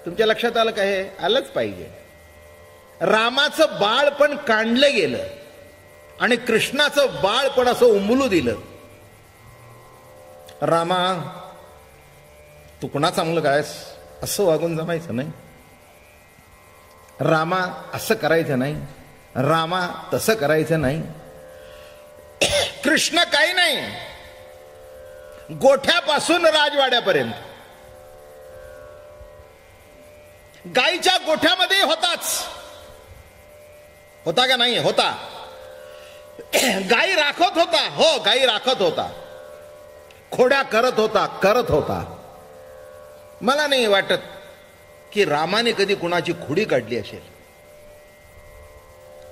तुमच्या लक्षात आलं का? हे आलंच पाहिजे. रामाचं बाळ पण काढलं गेलं आणि कृष्णाचं बाळ पण असं उमलू दिलं. रामा, तू कुणाचा मुलगा आहेस असं वागून जमायचं नाही. रामा, असं करायचं नाही. रामा, तसं करायचं नाही. कृष्ण काही नाही, गोठ्यापासून राजवाड्यापर्यंत गाईच्या गोठ्यामध्ये होताच. होता का नाही? होता. गाई राखत होता. हो, गाई राखत होता. खोड्या करत होता. मला नाही वाटत की रामाने कधी कुणाची खोडी काढली असेल.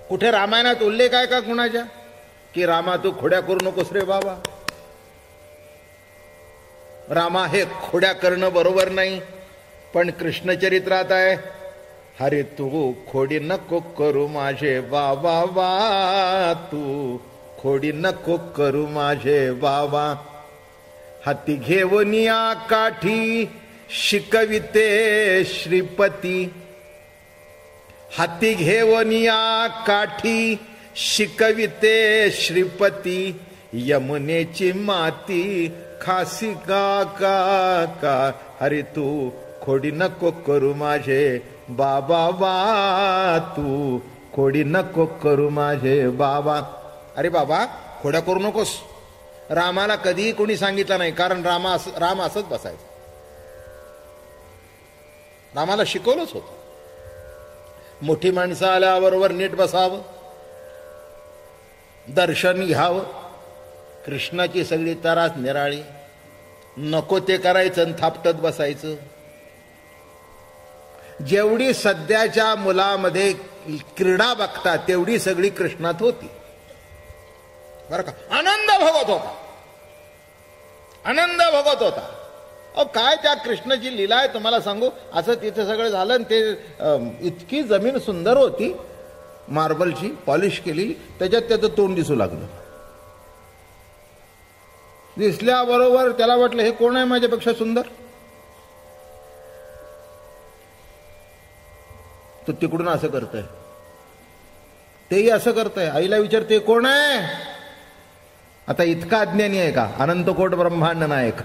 कुठे रामायणात उल्लेख आहे का कुणाच्या की रामा तू खोड्या करू नकोस रे बाबा? रामा, हे खोड्या करणं बरोबर नाही. पण कृष्णचरित्रात आहे, अरे तू खोडी नको करू माझे बाबा वा, तू खोडी नको करू माझे बाबा. हाती घेऊन या काठी शिकविते श्रीपती. हाती घेऊन या काठी शिकविते श्रीपती. यमुनेची माती खासी का का का. अरे तू खोडी नको करू माझे बाबा वा, तू खोडी नको करू माझे बाबा. अरे बाबा, खोड्या करू नकोस. रामाला कधीही कोणी सांगितलं नाही, कारण राम असंच बसायचं. रामाला शिकवलंच होतं, मोठी माणसं आल्याबरोबर नीट बसावं, दर्शन घ्यावं. कृष्णाची सगळी तरास निराळी. नको ते करायचं आणि थापटत बसायचं. जेवढी सध्याच्या मुलामध्ये क्रीडा बघतात तेवढी सगळी कृष्णात होती बरं का. आनंद भोगत होता, आनंद भोगत होता. अहो काय त्या कृष्णाची लीला आहे तुम्हाला सांगू. असं तिथे सगळं झालं आणि ते इतकी जमीन सुंदर होती, मार्बलची पॉलिश केलेली, त्याच्यात त्याचं तोंड दिसू लागलं. दिसल्याबरोबर त्याला वाटलं हे कोण आहे माझ्यापेक्षा सुंदर. तो तिकडून असं करतोय, तेही असं करतोय. आईला विचारते कोण आहे. आता इतका अज्ञानी आहे का अनंतकोट ब्रह्मांड नायक?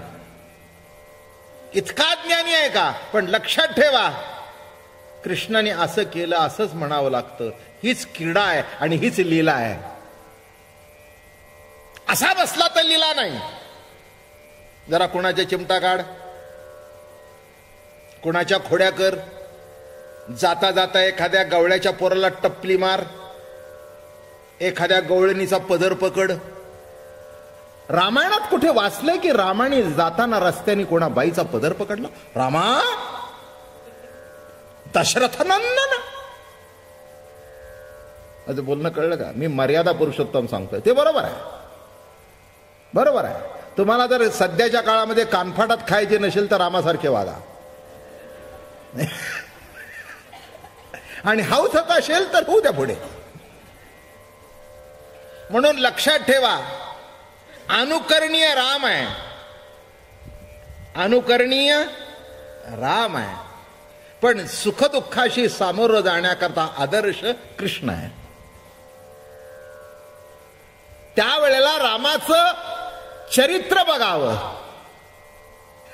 इतका ज्ञानी आहे का? पण लक्षात ठेवा, कृष्णाने असं केलं असंच म्हणावं लागतं. हीच क्रीडा आहे आणि हीच लीला आहे. असा बसला तर लीला नाही. जरा कुणाच्या चिमटा काढ, कुणाच्या खोड्या कर, जाता जाता एखाद्या गवळ्याच्या पोराला टपली मार, एखाद्या गवळणीचा पदर पकड. रामायणात कुठे वाचलंय की रामाने जाताना रस्त्याने कोणा बाईचा पदर पकडला? रामा, दशरथनंदन. असं बोलणं कळलं का? मी मर्यादा पुरुषोत्तम सांगतोय, ते बरोबर आहे, बरोबर आहे. तुम्हाला जर सध्याच्या काळामध्ये कानफाटात खायचे नसेल तर रामासारखे वागा, आणि हौस होत असेल तर होऊ द्या पुढे. म्हणून लक्षात ठेवा, अनुकरणीय राम आहे, अनुकरणीय राम आहे, पण सुखदुःखाशी सामोरं जाण्याकरता आदर्श कृष्ण आहे. त्यावेळेला रामाचं चरित्र बघावं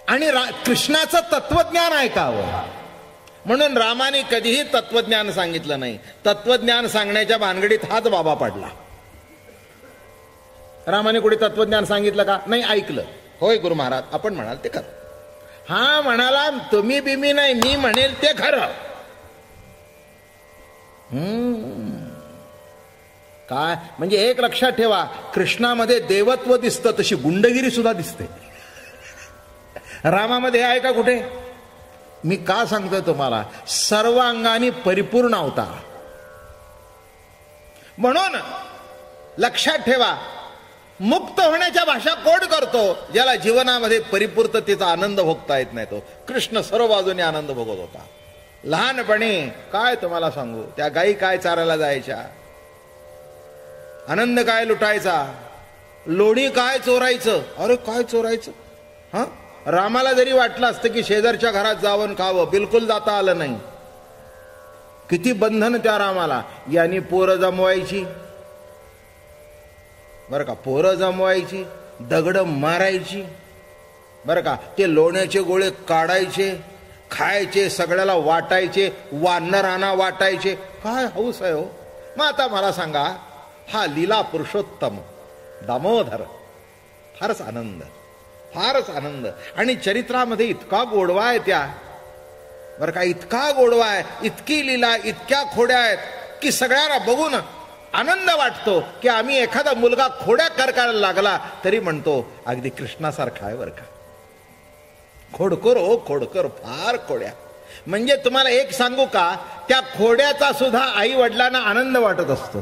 आणि कृष्णाचं तत्वज्ञान ऐकावं. म्हणून रामाने कधीही तत्वज्ञान सांगितलं नाही. तत्वज्ञान सांगण्याच्या भानगडीत हाच बाबा पडला. रामाने कुठे तत्वज्ञान सांगितलं का? नाही. ऐकलं, होय गुरु महाराज आपण म्हणाल ते खरं. हा म्हणाला, तुम्ही बिमी नाही, मी म्हणेल ते खरं. काय म्हणजे एक लक्षात ठेवा, कृष्णामध्ये देवत्व दिसतं तशी गुंडगिरी सुद्धा दिसते. रामामध्ये आहे का कुठे? मी का सांगतोय तुम्हाला, सर्व अंगाने परिपूर्ण अवतार. म्हणून लक्षात ठेवा, मुक्त होण्याच्या भाषा कोण करतो? ज्याला जीवनामध्ये परिपूर्णतेचा आनंद भोगता येत नाही. तो कृष्ण सर्व बाजूने आनंद भोगत होता. लहानपणी काय तुम्हाला सांगू, त्या गायी काय चारायला जायच्या, आनंद काय लुटायचा, लोणी काय चोरायचं. अरे काय चोरायचं? हा, रामाला जरी वाटलं असतं की शेजारच्या घरात जावं खावं, बिलकुल जाता आलं नाही. किती बंधन त्या रामाला. यांनी पोरं जमवायची बरं का, पोरं जमवायची, दगड मारायची बरं का, ते लोण्याचे गोळे काढायचे, खायचे, सगळ्याला वाटायचे, वानरांना वाटायचे. काय हौस आहे हो. मग आता मला सांगा, हा लीला पुरुषोत्तम दामोदर, फारच आनंद, फारच आनंद. आणि चरित्रामध्ये इतका गोडवा आहे त्या बरं का, इतका गोडवा आहे, इतकी लीला, इतक्या खोड्या आहेत की सगळ्यांना बघून आनंद वाटतो की आम्ही एखादा मुलगा खोड्या करायला लागला तरी म्हणतो अगदी कृष्णासारखा आहे बरं का. खोडकर हो खोडकर, फार खोड्या. म्हणजे तुम्हाला एक सांगू का, त्या खोड्याचा सुद्धा आई वडिलांना आनंद वाटत असतो.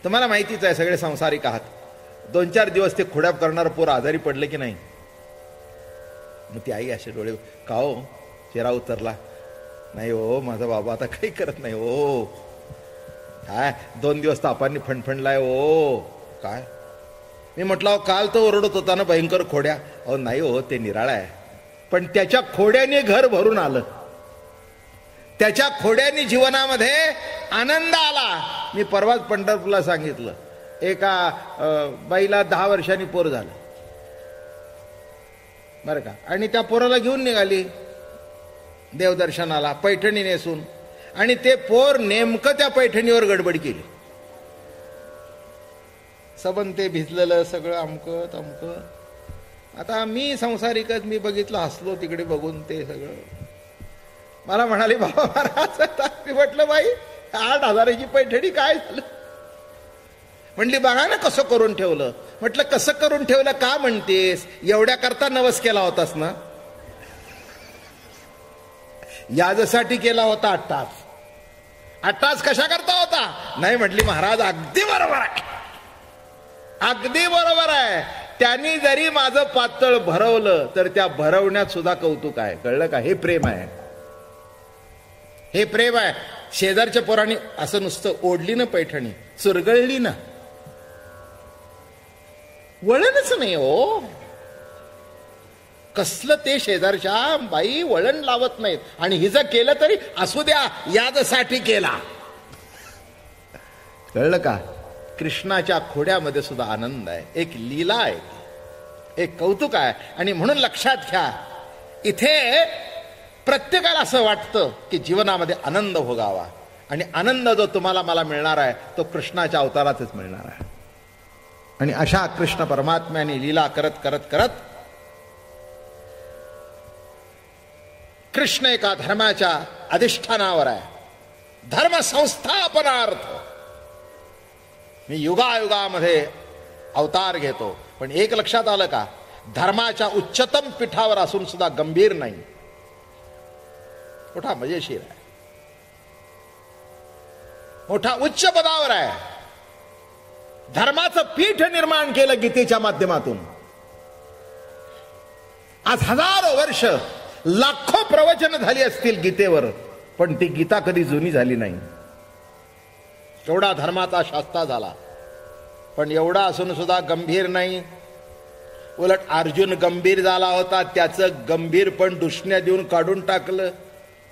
तुम्हाला माहितीच आहे, सगळे संसारिक आहात. 2-4 दिवस ते खोड्या करणार पोर आजारी पडले की नाही, मग ती आई असे डोळे, का हो चेहरा उतरला नाही हो, माझा बाबा आता काही करत नाही हो, काय 2 दिवस तापांनी फणफणलाय हो. काय मी म्हटलं, काल तो ओरडत होता ना भयंकर खोड्या. अहो नाही हो, ते निराळा आहे, पण त्याच्या खोड्याने घर भरून आलं, त्याच्या खोड्याने जीवनामध्ये आनंद आला. मी परवाच पंढरपूरला सांगितलं, एका बाईला 10 वर्षांनी पोर झालं बरं का, आणि त्या पोराला घेऊन निघाली देवदर्शनाला पैठणी नेसून, आणि ते पोर नेमकं त्या पैठणीवर गडबड केली. सबन ते भिजलेलं सगळं अमकं तमकं. आता मी संसारिकच, मी बघितलं, हसलो तिकडे बघून ते सगळं. मला म्हणाले, बाबा महाराज, मी म्हटलं बाई 8,000ची पैठणी काय झालं. म्हणली बघा ना कसं करून ठेवलं. म्हटलं कसं करून ठेवलं का म्हणतेस, एवढ्या करता नवस केला होतास ना. याजसाठी केला होता 8 तास. 8 तास कशा करता होता. नाही म्हटली महाराज अगदी बरोबर आहे, अगदी बरोबर आहे. त्यांनी जरी माझं पातळ भरवलं तर त्या भरवण्यात सुद्धा कौतुक आहे. कळलं का, हे प्रेम आहे, हे प्रेम आहे. शेजारच्या पोरांनी असं नुसतं ओढली ना पैठणी, चुरगळली ना, वळणच नाही हो. कसलं ते शेजारच्या बाई वळण लावत नाहीत. आणि हिचं केलं तरी असू द्या, यादसाठी केला. कळलं का, कृष्णाच्या खोड्यामध्ये सुद्धा आनंद आहे, एक लीला आहे, एक कौतुक आहे. आणि म्हणून लक्षात घ्या, इथे प्रत्येकाला असं वाटतं की जीवनामध्ये आनंद भोगावा, आणि आनंद जो तुम्हाला मला मिळणार आहे तो कृष्णाच्या अवतारातच मिळणार आहे. आणि अशा कृष्ण परमात्म्याने लीला करत करत करत कृष्ण एका धर्माच्या अधिष्ठानावर आहे. धर्म संस्थापनार्थ मी युगायुगामध्ये अवतार घेतो. पण एक लक्षात आलं का, धर्माच्या उच्चतम पीठावर असून सुद्धा गंभीर नाही, मोठा मजेशीर आहे, मोठा उच्च पदावर आहे. धर्माचं पीठ निर्माण केलं गीतेच्या माध्यमातून. आज हजारो वर्ष, लाखो प्रवचन झाली असतील गीतेवर, पण ती गीता कधी जुनी झाली नाही. एवढा धर्माचा शास्ता झाला, पण एवढा असून सुद्धा गंभीर नाही. उलट अर्जुन गंभीर झाला होता, त्याचं गंभीर पण दुष्ण्या देऊन काढून टाकलं.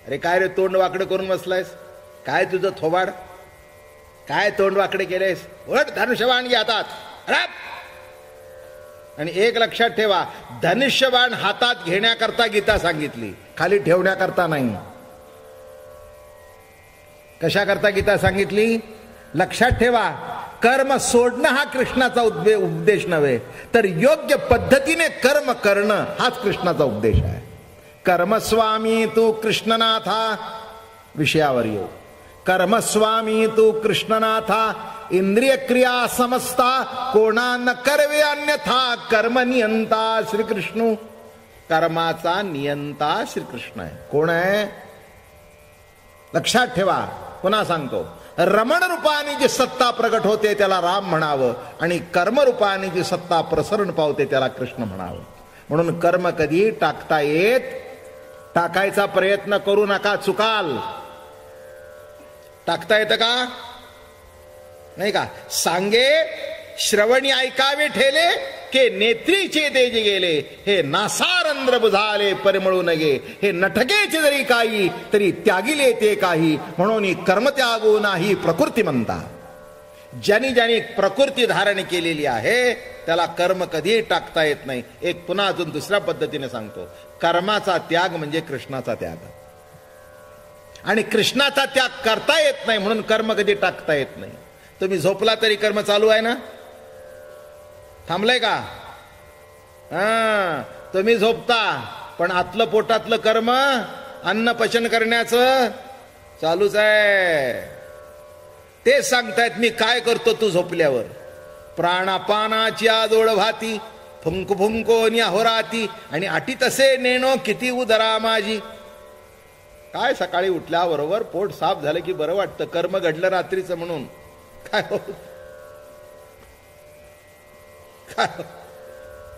अरे काय रे तोंड वाकडं करून बसलायस, काय तुझं थोबाड, काय तोंड वाकडे केलेस, उलट धनुष्यबाण घे हातात. आणि एक लक्षात ठेवा, धनुष्यबाण हातात घेण्याकरता गीता सांगितली, खाली ठेवण्याकरता नाही. कशा करता गीता सांगितली लक्षात ठेवा. कर्म सोडणं हा कृष्णाचा उपदेश नव्हे, तर योग्य पद्धतीने कर्म करणं हाच कृष्णाचा उपदेश आहे. कर्मस्वामी तू कृष्णनाथा, विषयावर येऊ. कर्मस्वामी तू कृष्णनाथा, इंद्रिय क्रिया समजता कोणा न करवे अन्यथा. कर्म नियंता श्रीकृष्ण, कर्माचा नियंता श्रीकृष्ण आहे. कोण आहे लक्षात ठेवा. पुन्हा सांगतो, रमण रूपाने जी सत्ता प्रगट होते त्याला राम म्हणावं, आणि कर्मरूपाने जी सत्ता प्रसरण पावते त्याला कृष्ण म्हणावं. म्हणून कर्म कधी टाकता येत, टाकायचा प्रयत्न करू नका, चुकाल. टाकता येतं का नाही का. सांगे श्रवणी ऐकावे ठेले, के नेत्रीचे तेज गेले, हे नासारंध्र बुझाले परिमळू नगे, हे नटकेचे जरी काही तरी त्यागिले ते काही, म्हणून कर्मत्यागो नाही प्रकृती म्हणता. ज्यांनी ज्यांनी प्रकृती धारण केलेली आहे त्याला कर्म कधीही टाकता येत नाही. एक पुन्हा अजून दुसऱ्या पद्धतीने सांगतो, कर्माचा त्याग म्हणजे कृष्णाचा त्याग, आणि कृष्णाचा त्याग करता येत नाही म्हणून कर्म कधी टाकता येत नाही. तुम्ही झोपला तरी कर्म चालू आहे ना, थांबलंय का? तुम्ही झोपता पण आतलं पोटातलं कर्म अन्न पचन करण्याचं चालूच आहे. ते सांगतायत मी काय करतो तू झोपल्यावर. प्राणापानाची आदोळ भाती, फुंक फुंको अहोराती, आणि अटी तसे नेणो किती उदरा माझी. काय सकाळी उठल्याबरोबर पोट साफ झालं की बरं वाटतं, कर्म घडलं रात्रीचं म्हणून. काय हो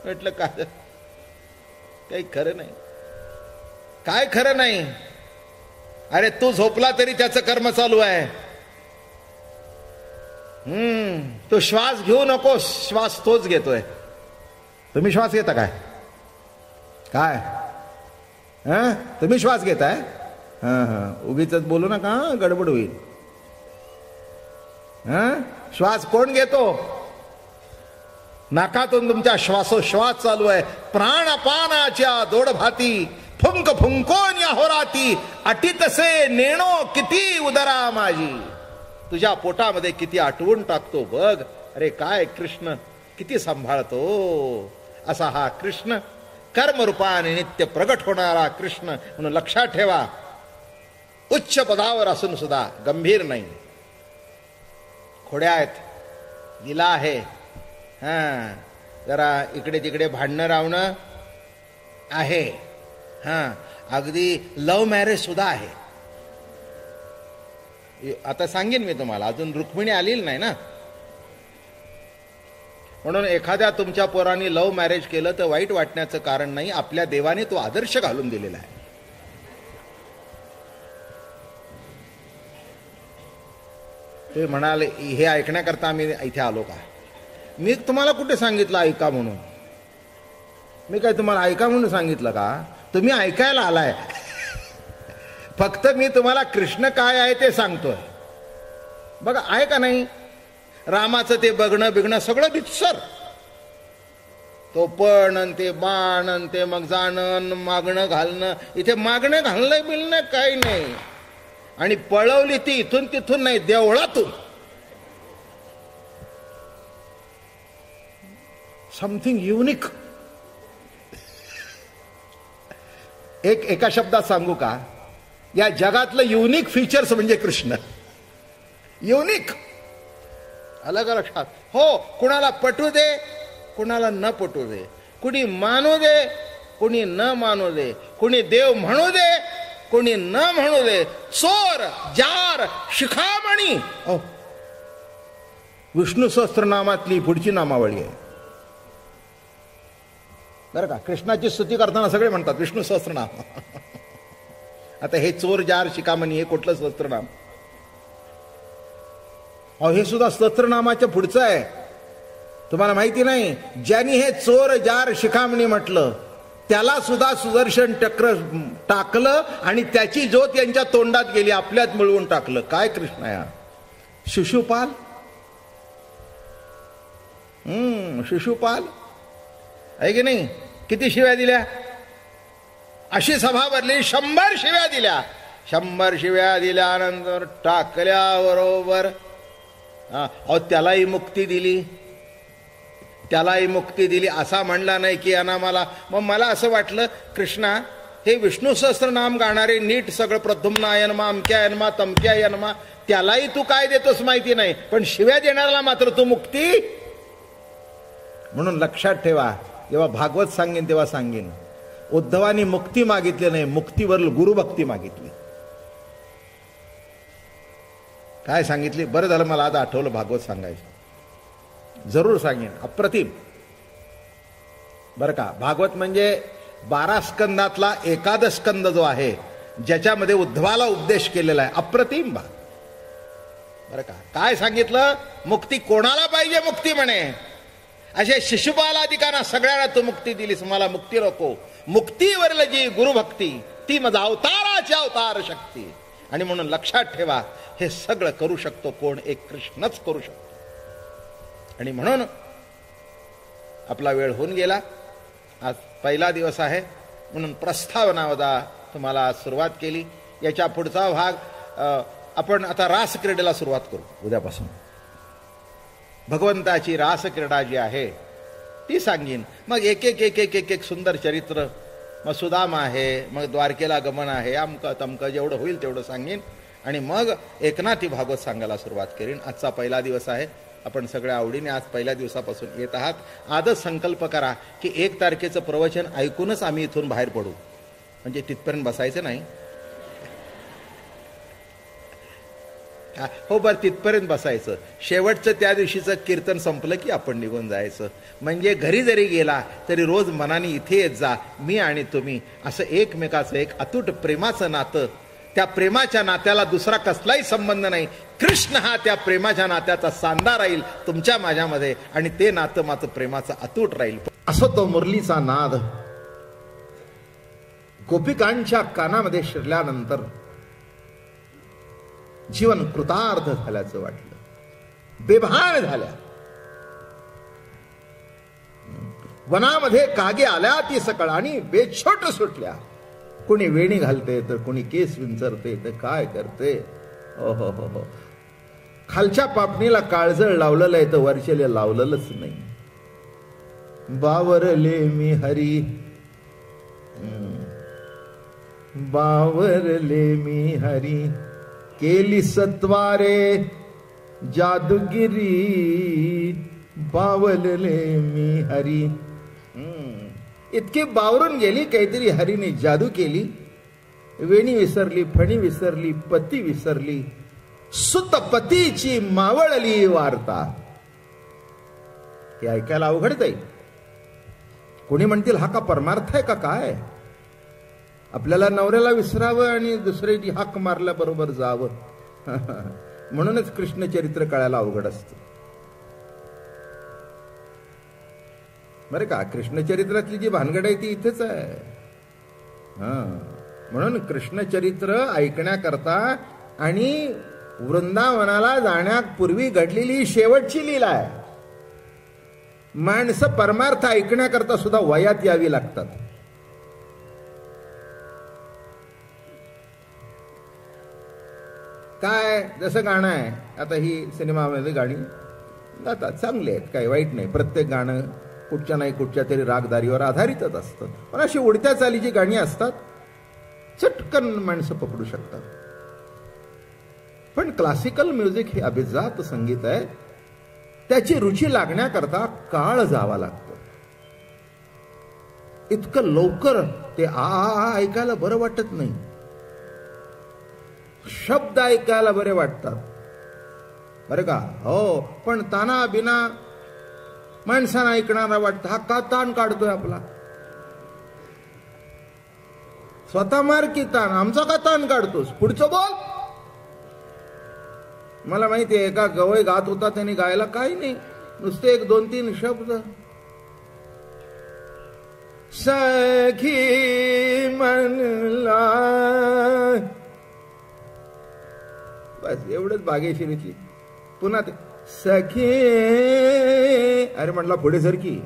म्हटलं काय, काही खरं नाही, काय खरं नाही. अरे तू झोपला तरी त्याचं कर्म चालू आहे. तो श्वास घेऊ नको, श्वास तोच घेतोय. तुम्ही श्वास घेता काय? काय तुम्ही श्वास घेताय? उगीच बोलू नका, गडबड होईल. श्वास कोण घेतो? नाकातून तुमच्या श्वासोश्वास चालू आहे. प्राणपानाच्या दोडभाती, फुंक फुंकोन अहोराती, अटी तसे नेणो किती उदरा माझी. तुझ्या पोटामध्ये किती आठवून टाकतो बघ. अरे काय कृष्ण किती सांभाळतो. असा हा कृष्ण कर्मरूपाने नित्य प्रगट होणारा कृष्ण म्हणून लक्षात ठेवा. उच्च पदावर असून सुद्धा गंभीर नाही. खोड्या आहेत, दिला आहे, जरा इकडे तिकडे भांडणं रावणं आहे. अगदी लव्ह मॅरेज सुद्धा आहे. आता सांगेन मी तुम्हाला, अजून रुक्मिणी आलेली नाही ना. म्हणून एखाद्या तुमच्या पोरांनी लव्ह मॅरेज केलं तर वाईट वाटण्याचं कारण नाही. आपल्या देवाने तो आदर्श घालून दिलेला आहे. ते म्हणाले हे ऐकण्याकरता आम्ही इथे आलो का? मी तुम्हाला कुठे सांगितलं ऐका म्हणून? मी काय तुम्हाला ऐका म्हणून सांगितलं का? तुम्ही ऐकायला आलाय. फक्त मी तुम्हाला कृष्ण काय आहे ते सांगतोय. बघा आहे का नाही, रामाचं ते बघणं बिघणं सगळं बित्सर. तो पण ते बाण ते मग जाणं मागणं घालणं. इथे मागणं घालणं बिलणं काही नाही. आणि पळवली ती इथून तिथून नाही, देवळातून. Something unique. एका शब्दात सांगू का, या जगातलं युनिक फीचर्स म्हणजे कृष्ण. युनिक, अलग लक्षात. हो, कुणाला पटू दे, कुणाला न पटू दे, कुणी मानू दे, कुणी न मानू दे, कुणी देव म्हणू दे, कुणी न म्हणू दे. चोर, जार, शिखामणी. विष्णू सहस्त्रनामातली पुढची नामावळी आहे बरं का. कृष्णाची स्तुती करताना सगळे म्हणतात विष्णू सहस्त्रनाम. आता हे चोर, जार, शिखामणी हे कुठलं सहस्त्रनाम? हे सुद्धा सहस्त्रनामाच्या पुढचं आहे. तुम्हाला माहिती नाही, ज्यांनी हे चोर, जार, शिखामणी म्हटलं त्याला सुद्धा सुदर्शन चक्र टाकलं आणि त्याची ज्योत यांच्या तोंडात गेली, आपल्यात मिळवून टाकलं. काय कृष्ण आहे? शिशुपाल. शिशुपाल आहे की नाही? किती शिव्या दिल्या? अशी सभा भरली, 100 शिव्या दिल्या. 100 शिव्या दिल्यानंतर टाकल्याबरोबर त्यालाही मुक्ती दिली, त्यालाही मुक्ती दिली. असा म्हणला नाही की यांना मला. मग मला असं वाटलं, कृष्णा हे विष्णू सहस्त्रनाम गाणारे नीट सगळं प्रद्युम्ना यन्मा, अमक्या यन्मा, तमक्या यन्मा, त्यालाही तू काय देतोस माहिती नाही, पण शिव्या देणाऱ्याला मात्र तू मुक्ती. म्हणून लक्षात ठेवा, जेव्हा भागवत सांगेन तेव्हा सांगेन, उद्धवानी मुक्ती मागितली नाही, मुक्तीवर गुरुभक्ती मागितली. काय सांगितली? बरं झालं मला आता आठवलं भागवत सांगायचं. जरूर सांगेन, अप्रतिम. बरं का, भागवत म्हणजे 12 स्कंदातला एकादश स्कंद जो आहे, ज्याच्यामध्ये उद्धवाला उपदेश केलेला आहे, अप्रतिम भाग. बरं का, काय सांगितलं? मुक्ती कोणाला पाहिजे? मुक्ती म्हणे. अशा शिशुपालादिकांना सगळ्यांना तू मुक्ती दिलीस, मला मुक्ती नको. मुक्तीवरील जी गुरुभक्ती ती माझा अवताराची अवतार शक्ती. आणि म्हणून लक्षात ठेवा, हे सगळं करू शकतो कोण? एक कृष्णच करू शकतो. आणि म्हणून आपला वेळ होऊन गेला. आज पहिला दिवस आहे म्हणून प्रस्तावनावदा तुम्हाला सुरुवात केली. याच्या पुढचा भाग आपण आता रासक्रीडेला सुरुवात करू. उद्यापासून भगवंताची रासक्रीडा जी आहे ती सांगीन. मग एक एक एक एक एक एक सुंदर चरित्र, मग सुदाम आहे, मग द्वारकेला गमन आहे, अमकं तमकं जेवढं होईल तेवढं सांगीन. आणि मग एकनाथी भागवत सांगायला सुरुवात करीन. आजचा पहिला दिवस आहे. आपण सगळ्या आवडीने आज पहिल्या दिवसापासून येत आहात. आजच संकल्प करा की 1 तारखेचं प्रवचन ऐकूनच आम्ही इथून बाहेर पडू. म्हणजे तिथपर्यंत बसायचं नाही. हो बरं, तिथपर्यंत बसायचं. शेवटचं त्या दिवशीचं कीर्तन संपलं की आपण निघून जायचं. म्हणजे घरी जरी गेला तरी रोज मनाने इथे येत जा, मी आणि तुम्ही, असं एकमेकाचं एक अतूट प्रेमाचं नातं. त्या प्रेमाच्या नात्याला दुसरा कसलाही संबंध नाही. कृष्ण हा त्या प्रेमाच्या नात्याचा सांधा राहील तुमच्या माझ्यामध्ये, आणि ते नातं मात्र प्रेमाचं अतूट राहील. असं तो मुरलीचा नाद गोपिकांच्या कानामध्ये शिरल्यानंतर जीवन कृतार्थ झाल्याचं वाटलं. बेभान झाल्या. वनामध्ये कागे आल्या ती सकाळ आणि बेछोट सुटल्या. कोणी वेणी घालते तर कोणी केस विंचरते तर काय करते. ओहो हो हो. खालच्या पापणीला काळजळ लावलेलं आहे तर वरचेला लावलेलंच नाही. बावरले मी हरी, बावरले मी हरी, केली सत्वारे जादूगिरी, बावरले मी हरी. इतकी बावरून गेली, काहीतरी हरीने जादू केली. वेणी विसरली, फणी विसरली, पती विसरली, सुत पतीची मावळली वार्ता. हे ऐकायला अवघडत आहे. कोणी म्हणतील हा का परमार्थ आहे का काय? आपल्याला नवऱ्याला विसरावं आणि दुसऱ्याची हाक मारल्याबरोबर जावं. म्हणूनच कृष्ण चरित्र कळायला अवघड असतं बरं का. कृष्ण चरित्रातली जी भानगड आहे ती इथेच आहे. म्हणून कृष्ण चरित्र ऐकण्याकरता आणि वृंदावनाला जाण्यापूर्वी घडलेली शेवटची लीला आहे. माणसं परमार्थ ऐकण्याकरता सुद्धा वयात यावी लागतात. काय जसं गाणं आहे आता, ही सिनेमामध्ये गाणी गातात, चांगले आहेत, काही वाईट नाही. प्रत्येक गाणं कुठच्या नाही कुठच्या तरी रागदारीवर आधारितच असतं. पण अशी उडत्या चालीची गाणी असतात, चटकन माणसं पकडू शकतात. पण क्लासिकल म्युझिक हे अभिजात संगीत आहे. त्याची रुची लागण्याकरता काळ जावा लागतो. इतकं लवकर ते ऐकायला बरं वाटत नाही. शब्द ऐकायला बरे वाटतात बरं का. हो, पण ताना बिना माणसांना ऐकणारा वाटतं. हा का ताण काढतोय आपला? स्वतः मार की ताण, आमचा का ताण काढतोस? पुढचं बोल. मला माहिती आहे एका गवई गात होता, त्याने गायला काही नाही, नुसते 1-2-3 शब्द. सखी म्हणला, बस एवढंच बागेश्वरीची. पुन्हा ते सखी, अरे म्हटला पुढे सरकी.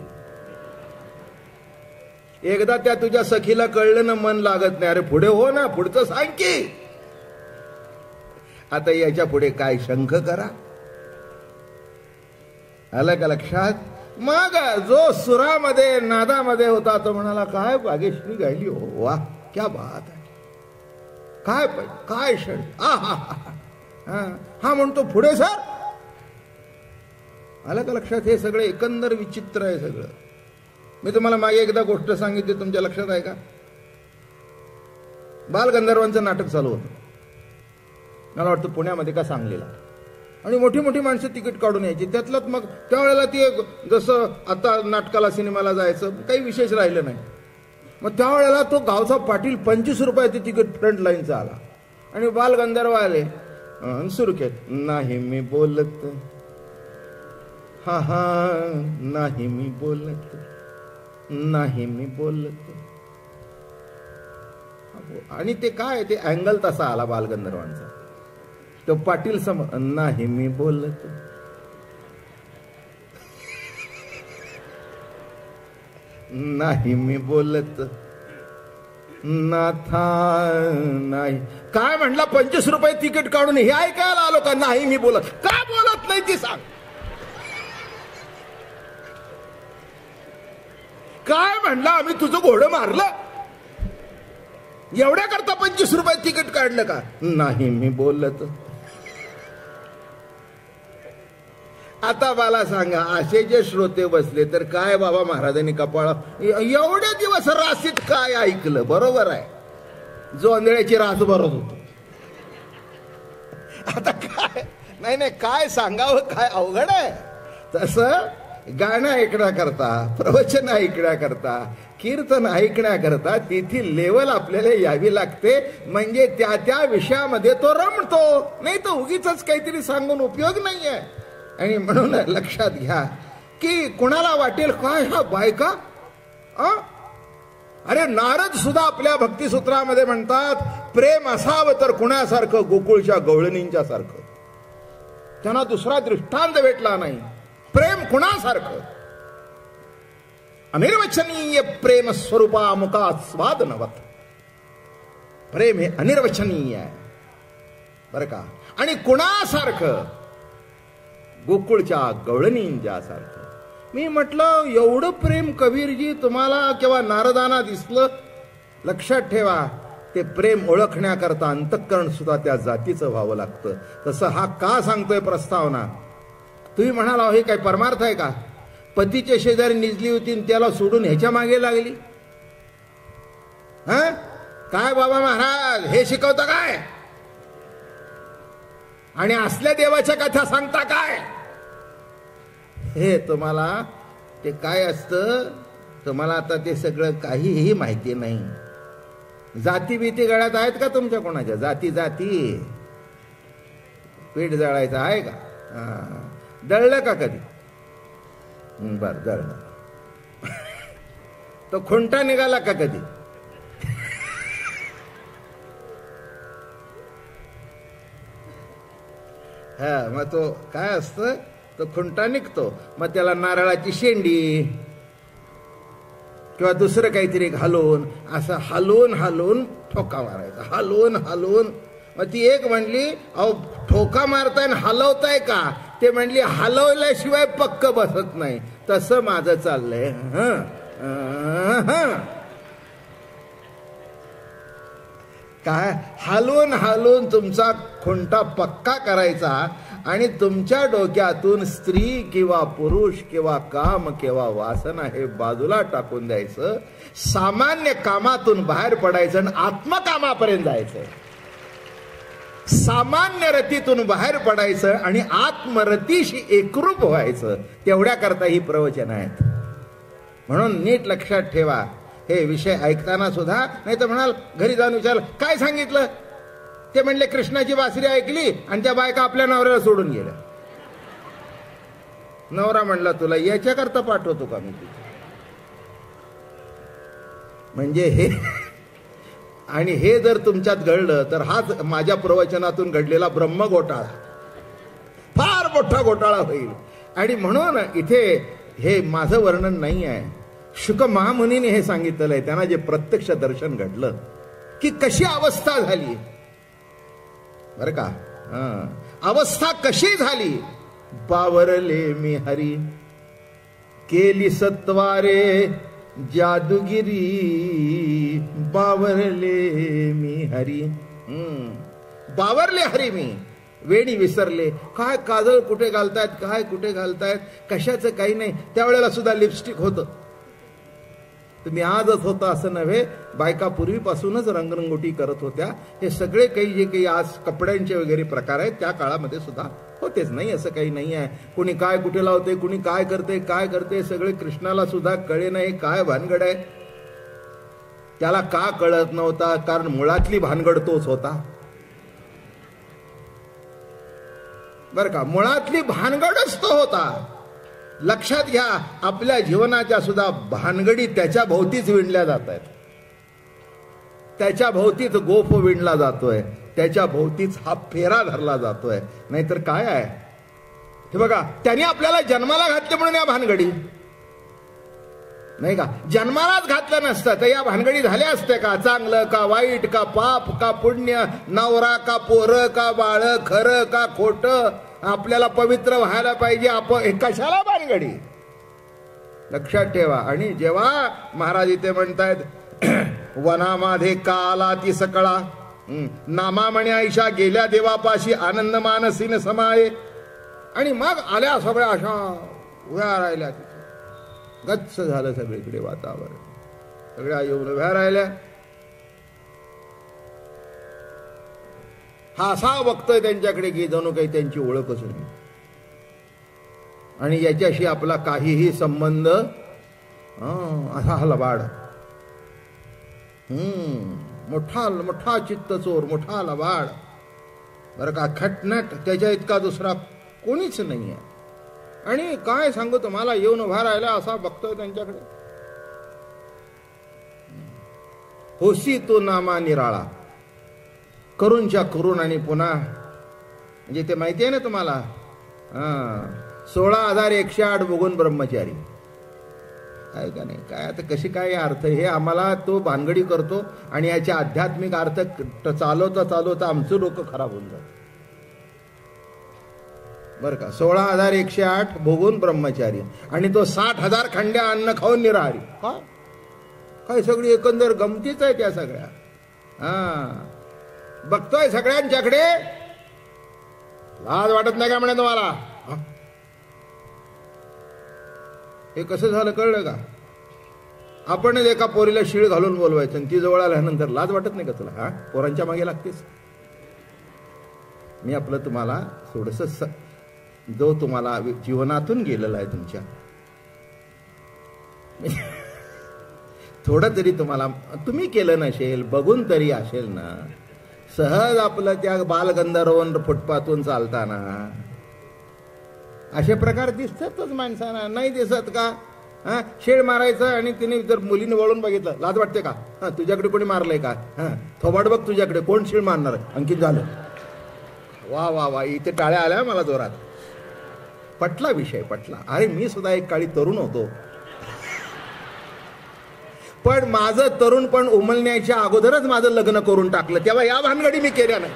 एकदा त्या तुझ्या सखीला कळलं ना मन लागत नाही. अरे पुढे हो ना, पुढचं सांग की. आता याच्या पुढे काय शंख करा. आलं का लक्षात? मग जो सुरामध्ये नादामध्ये होता तो म्हणाला काय बागेश्वरी गायली हो, वा क्या बात आहे, काय काय क्षण. हा म्हणतो पुढे सर. आलं का लक्षात? हे सगळं एकंदर विचित्र आहे सगळं. मी तुम्हाला मागे एकदा गोष्ट सांगितली, तुमच्या लक्षात आहे का? बालगंधर्वांचं नाटक चालू होतं, मला वाटतं पुण्यामध्ये का सांगलीला. आणि मोठी मोठी माणसं तिकीट काढून यायची. त्यातलंच मग त्यावेळेला ती जसं आता नाटकाला सिनेमाला जायचं काही विशेष राहिलं नाही. मग त्यावेळेला तो गावचा पाटील 25 रुपयाचे तिकीट फ्रंट लाईनचा आला. आणि बालगंधर्व आले, सुरू केलं, नाही मी बोलत हा हा नाही मी बोलत, नाही मी बोलत. आणि ते काय ते अँगल तसा आला बालगंधर्वांचा. तो पाटील नाही मी बोलत, नाही मी बोलत नाथा नाही. काय म्हणला 25 रुपये तिकीट काढून हे ऐकायला आलो का? नाही मी बोलत. का बोलत नाही ती सांग. काय म्हणला आम्ही तुझं घोडं मारलं, एवढ्या करता 25 रुपये तिकीट काढलं का? नाही मी बोलत. आता मला सांगा, असे जे श्रोते बसले तर काय बाबा महाराजांनी कपाळ एवढे दिवस राशीत काय ऐकलं? बरोबर आहे, जोंधळ्याची रास भरत होतो. आता काय नाही नाही काय सांगावं, काय अवघड आहे. तसं गाणं ऐकण्याकरता, प्रवचन ऐकण्याकरता, कीर्तन ऐकण्याकरता तिथे लेवल आपल्याला यावी लागते. म्हणजे त्या त्या विषयामध्ये तो रमतो. नाही तर उगीच काहीतरी सांगून उपयोग नाहीये. आणि म्हणून लक्षात घ्या की कुणाला वाटेल काय हा बायका. अरे नारद सुद्धा आपल्या भक्तिसूत्रामध्ये म्हणतात, प्रेम असावं तर कुणासारखं, गोकुळच्या गवळणींच्या सारखं. त्यांना दुसरा दृष्टांत भेटला नाही. प्रेम कुणासारखं? अनिर्वचनीय प्रेम स्वरूपा मुका स्वाद नवत. प्रेम हे अनिर्वचनीय आहे बर का. आणि कुणासारखं? गोकुळच्या गवळणींच्या सारखं. मी म्हटलं एवढं प्रेम कबीरजी तुम्हाला केव्हा नारदांना दिसलं? लक्षात ठेवा, ते प्रेम ओळखण्याकरता अंतःकरण सुद्धा त्या जातीचं व्हावं लागतं. तसं हा का सांगतोय प्रस्तावना? तुम्ही म्हणाला हे काय परमार्थ आहे का? पतीच्या शेजारी निजली होती आणि त्याला सोडून ह्याच्या मागे लागली. काय बाबा महाराज हे शिकवता काय? आणि असल्या देवाच्या कथा सांगता काय? हे तुम्हाला ते काय असतं, तुम्हाला आता ते सगळं काहीही माहिती नाही. जाती भीती गळ्यात आहेत का तुमच्या कोणाच्या? जाती जाती पीठ जळायचं आहे का? जळलं का कधी? बर जळलं. तो खुंटा निघाला का कधी? मग तो काय असतं, तो खुंटा निघतो, मग त्याला नारळाची शेंडी किंवा दुसरं काहीतरी घालून असं हलवून हलवून ठोका मारायचा. हलवून हलवून. मग ती एक म्हणली, अहो ठोका मारताय आणि हलवताय का? ते म्हणली हलवल्याशिवाय पक्क बसत नाही. तसं माझं चाललंय. काय हलवून हलवून तुमचा खुंटा पक्का करायचा आणि तुमच्या डोक्यातून स्त्री किंवा पुरुष किंवा काम किंवा वासना हे बाजूला टाकून द्यायचं. सामान्य कामातून बाहेर पडायचं आणि आत्मकामापर्यंत जायचं. सामान्य रतीतून बाहेर पडायचं आणि आत्मरतीशी एकरूप व्हायचं. तेवढ्या करता ही प्रवचन आहेत. म्हणून नीट लक्षात ठेवा हे विषय ऐकताना सुद्धा. नाही तर म्हणाल घरी जाऊन विचारलं काय सांगितलं? ते म्हणले कृष्णाची बासरी ऐकली आणि त्या बायका आपल्या नवऱ्याला सोडून गेल्या. नवरा म्हणला तुला याच्याकरता पाठवतो का मी तिथे? म्हणजे हे आणि हे जर तुमच्यात घडलं तर हाच माझ्या प्रवचनातून घडलेला ब्रह्म घोटाळा, फार मोठा घोटाळा होईल. आणि म्हणून इथे हे माझं वर्णन नाही आहे. शुक महामुनीने हे सांगितलेलं आहे. त्यांना जे प्रत्यक्ष दर्शन घडलं की कशी अवस्था झाली बर का. अवस्था कशी झाली? बावरले मी हरी केली सत्वारे जादूगिरी. बावरले मी हरी. बावरले हरी मी. वेणी विसरले. काय काजळ कुठे घालतायत, काय कुठे घालतायत, कशाचं काही नाही. त्यावेळेला सुद्धा लिपस्टिक होतं. तुम्ही आजच होता असं नव्हे. बायका पूर्वीपासूनच रंगरंगोटी करत होत्या. हे सगळे काही जे काही आज कपड्यांचे वगैरे प्रकार आहेत त्या काळामध्ये सुद्धा होतेच. नाही असं काही नाही आहे. कुणी काय कुठे लावते, कुणी काय करते सगळे कृष्णाला सुद्धा कळे नाही काय भानगड आहे. त्याला का कळत नव्हता? कारण मुळातली भानगड तोच होता बर का. मुळातली भानगडच तो होता. लक्षात घ्या, आपल्या जीवनाच्या सुद्धा भानगडी त्याच्या भोवतीच विणल्या जात आहेत. त्याच्या भोवतीच गोफ विणला जातोय, त्याच्या भोवतीच हा फेरा धरला जातोय. नाहीतर काय आहे हे बघा, त्याने आपल्याला जन्माला घातले म्हणून या भानगडी नाही का. जन्मालाच घातलं नसतं तर या भानगडी झाल्या असत्या का? चांगलं का वाईट का पाप का पुण्य, नवरा का पोरं का बाळ, खरं का खोट, आपल्याला पवित्र व्हायला पाहिजे. आपण कशाला भानगडी? लक्षात ठेवा. आणि जेव्हा महाराज इथे म्हणतायत वनामध्ये का आला ती सकळा, नामा म्हणे आयशा गेल्या देवापाशी आनंद मानसीन समाये. आणि मग आल्या सगळ्या अशा उभ्या राहिल्या, गच्च झालं सगळीकडे वातावरण, सगळ्या येऊन उभ्या राहिल्या. हा असा बघतोय त्यांच्याकडे की जणू काही त्यांची ओळखच नाही आणि याच्याशी आपला काहीही संबंध. असा हलबाड, मोठा मोठा चित्तचोर, मोठा लबाड बरं का, खटनट, त्याच्या इतका दुसरा कोणीच नाहीये. आणि काय सांगू तुम्हाला, येऊन उभा राहिला असा बघतोय त्यांच्याकडे. होशी तो नामा निराळा, करूनच्या करून. आणि पुन्हा म्हणजे ते माहिती आहे ना तुम्हाला, 16,108 भोगून ब्रह्मचारी आहे का नाही. काय आता कशी काय अर्थ, हे आम्हाला तो भानगडी करतो आणि याचे आध्यात्मिक अर्थ चालवता चालवता आमचं डोकं खराब होऊन जातं बरं का. 16,108 भोगून ब्रह्मचारी आणि तो 60,000 खंड्या अन्न खाऊन निराहारी. काय सगळी एकंदर गमतीच आहे त्या सगळ्या. बघतोय सगळ्यांच्याकडे, लाज वाटत नाही का म्हणे तुम्हाला? हे कसं झालं कळलं का? आपणच एका पोरीला शीळ घालून बोलवायचं आणि ती जवळ आल्यानंतर लाज वाटत नाही का तुला? पोरांच्या मागे लागतेस. मी आपलं तुम्हाला थोडस, जो तुम्हाला जीवनातून गेलेला आहे तुमच्या, थोडं तरी तुम्हाला तुम्ही केलं नसेल, बघून तरी असेल ना. सहज आपलं त्या बालगंधर्वन फुटपाथून चालताना असे प्रकार दिसतातच माणसांना, नाही दिसत का? शेळ मारायचं आणि तिने जर मुलीने वळून बघितलं, लाज वाटते का? तुझ्याकडे कोणी मारलंय का? थोबाड बघ तुझ्याकडे, कोण शेळ मारणार? अंकित झालं. वा वा वा, इथे टाळ्या आल्या मला जोरात. पटला विषय, पटला. अरे मी सुद्धा एक काळी तरुण होतो, पण माझं तरुण पण उमलण्याच्या अगोदरच माझं लग्न करून टाकलं, तेव्हा या भानगडी मी केल्या नाही.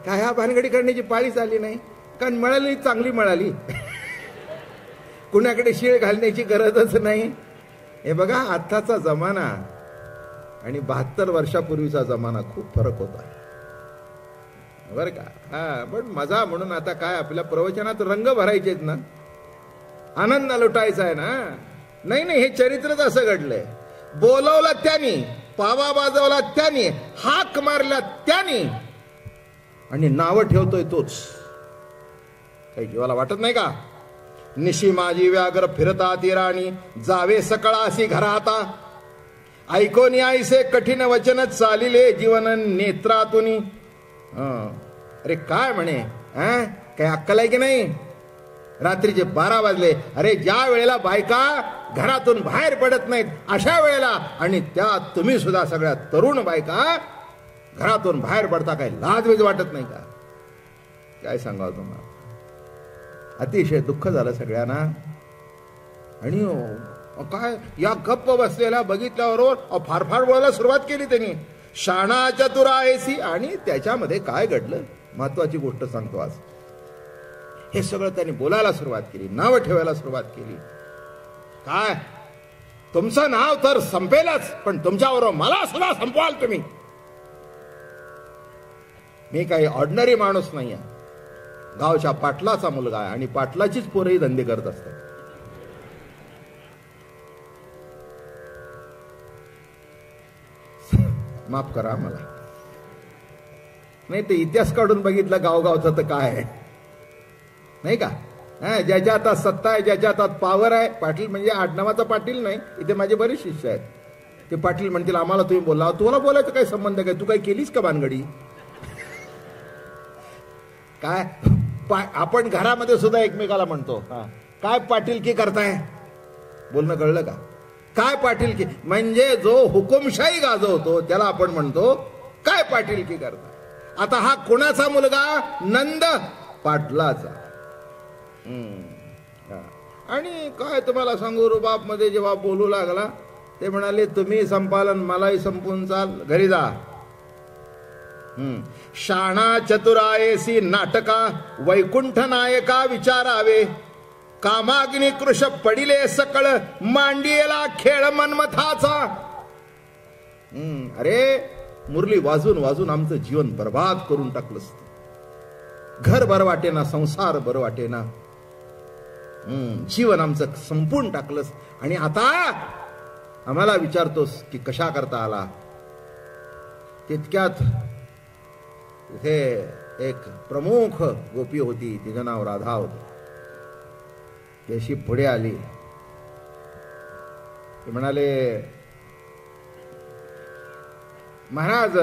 काय ह्या भानगडी करण्याची पाळीच आली नाही, कारण मिळाली चांगली मिळाली. कुणाकडे शीळ घालण्याची गरजच नाही. हे बघा, आत्ताचा जमाना आणि 72 वर्षापूर्वीचा जमाना खूप फरक होता बर का. पण मजा म्हणून आता काय, आपल्या प्रवचनात रंग भरायचेत ना, आनंद लुटायचा आहे ना. नाही नाही, हे चरित्रच असं घडलंय. बोलवलं त्यानी, पावा वाजवला त्यानी, हाक मारला त्यानी आणि नावं ठेवतोय तोच. काही जीवाला वाटत नाही का? निशी माझी व्याघ्र फिरता ती राणी, जावे सकाळ अशी घराता, ऐकोनी आईसे कठीण वचन चालिले जीवन नेत्रातून. अरे काय म्हणे, काय अक्कल आहे की नाही? रात्रीचे 12 वाजले. अरे ज्या वेळेला बायका घरातून बाहेर पडत नाहीत अशा वेळेला, आणि त्यात तुम्ही सुद्धा सगळ्या तरुण बायका घरातून बाहेर पडता, काय लाजवीज वाटत नाही का? काय सांगावं तुम्हाला. अतिशय दुःख झालं सगळ्यांना. आणि काय या गप्प बसलेला बघितल्याबरोबर फार फार बोलायला सुरुवात केली त्यांनी. शाणा चतुर आहेसी. आणि त्याच्यामध्ये काय घडलं, महत्वाची गोष्ट सांगतो आज. हे सगळं त्यांनी बोलायला सुरुवात केली, नावं ठेवायला सुरुवात केली. काय तुमचं नाव तर संपेलच, पण तुमच्याबरोबर मला सुद्धा संपवाल तुम्ही. मी काही ऑर्डिनरी माणूस नाही आहे, गावच्या पाटलाचा मुलगा आहे आणि पाटलाचीच पोरही धंदे करत असतात. माफ करा मला, नाही ते इतिहास काढून बघितलं गावगावचा तर काय आहे नाही का. ज्याच्या हातात सत्ता आहे, ज्याच्या हातात पॉवर आहे. पाटील म्हणजे आडनावाचा पाटील नाही, इथे माझे बरेच शिष्य आहेत. ते पाटील म्हणतील आम्हाला तुम्ही बोला, तुम्हाला बोलायचं काय संबंध काय, तू काय केलीस का भानगडी? काय आपण घरामध्ये सुद्धा एकमेकाला म्हणतो, काय पाटीलकी करताय? बोलणं कळलं का? काय पाटीलकी म्हणजे जो हुकुमशाही गाजवतो त्याला आपण म्हणतो काय पाटीलकी करताय. आता हा कोणाचा मुलगा? नंद पाटलाचा. आणि काय तुम्हाला सांगू, रुबाब मध्ये जेव्हा बोलू लागला ते म्हणाले तुम्ही संपालन मलाही संपून चाल, घरी जा. शाणा चतुरायसी नाटका वैकुंठ नायका विचारावे, कामाग्नी कृश पडिले सकळ मांडियेला खेळ मनमथाचा. अरे मुरली वाजून वाजून आमचं जीवन बर्बाद करून टाकलंस. घर बरं वाटेना, संसार बरं वाटेना, जीवन आमचं संपून टाकलंस. आणि आता आम्हाला विचारतोस की कशा करता आला. तितक्यात तिथे एक प्रमुख गोपी होती, तिचं नाव राधा होतं. ती अशी पुढे आली. ते म्हणाले महाराज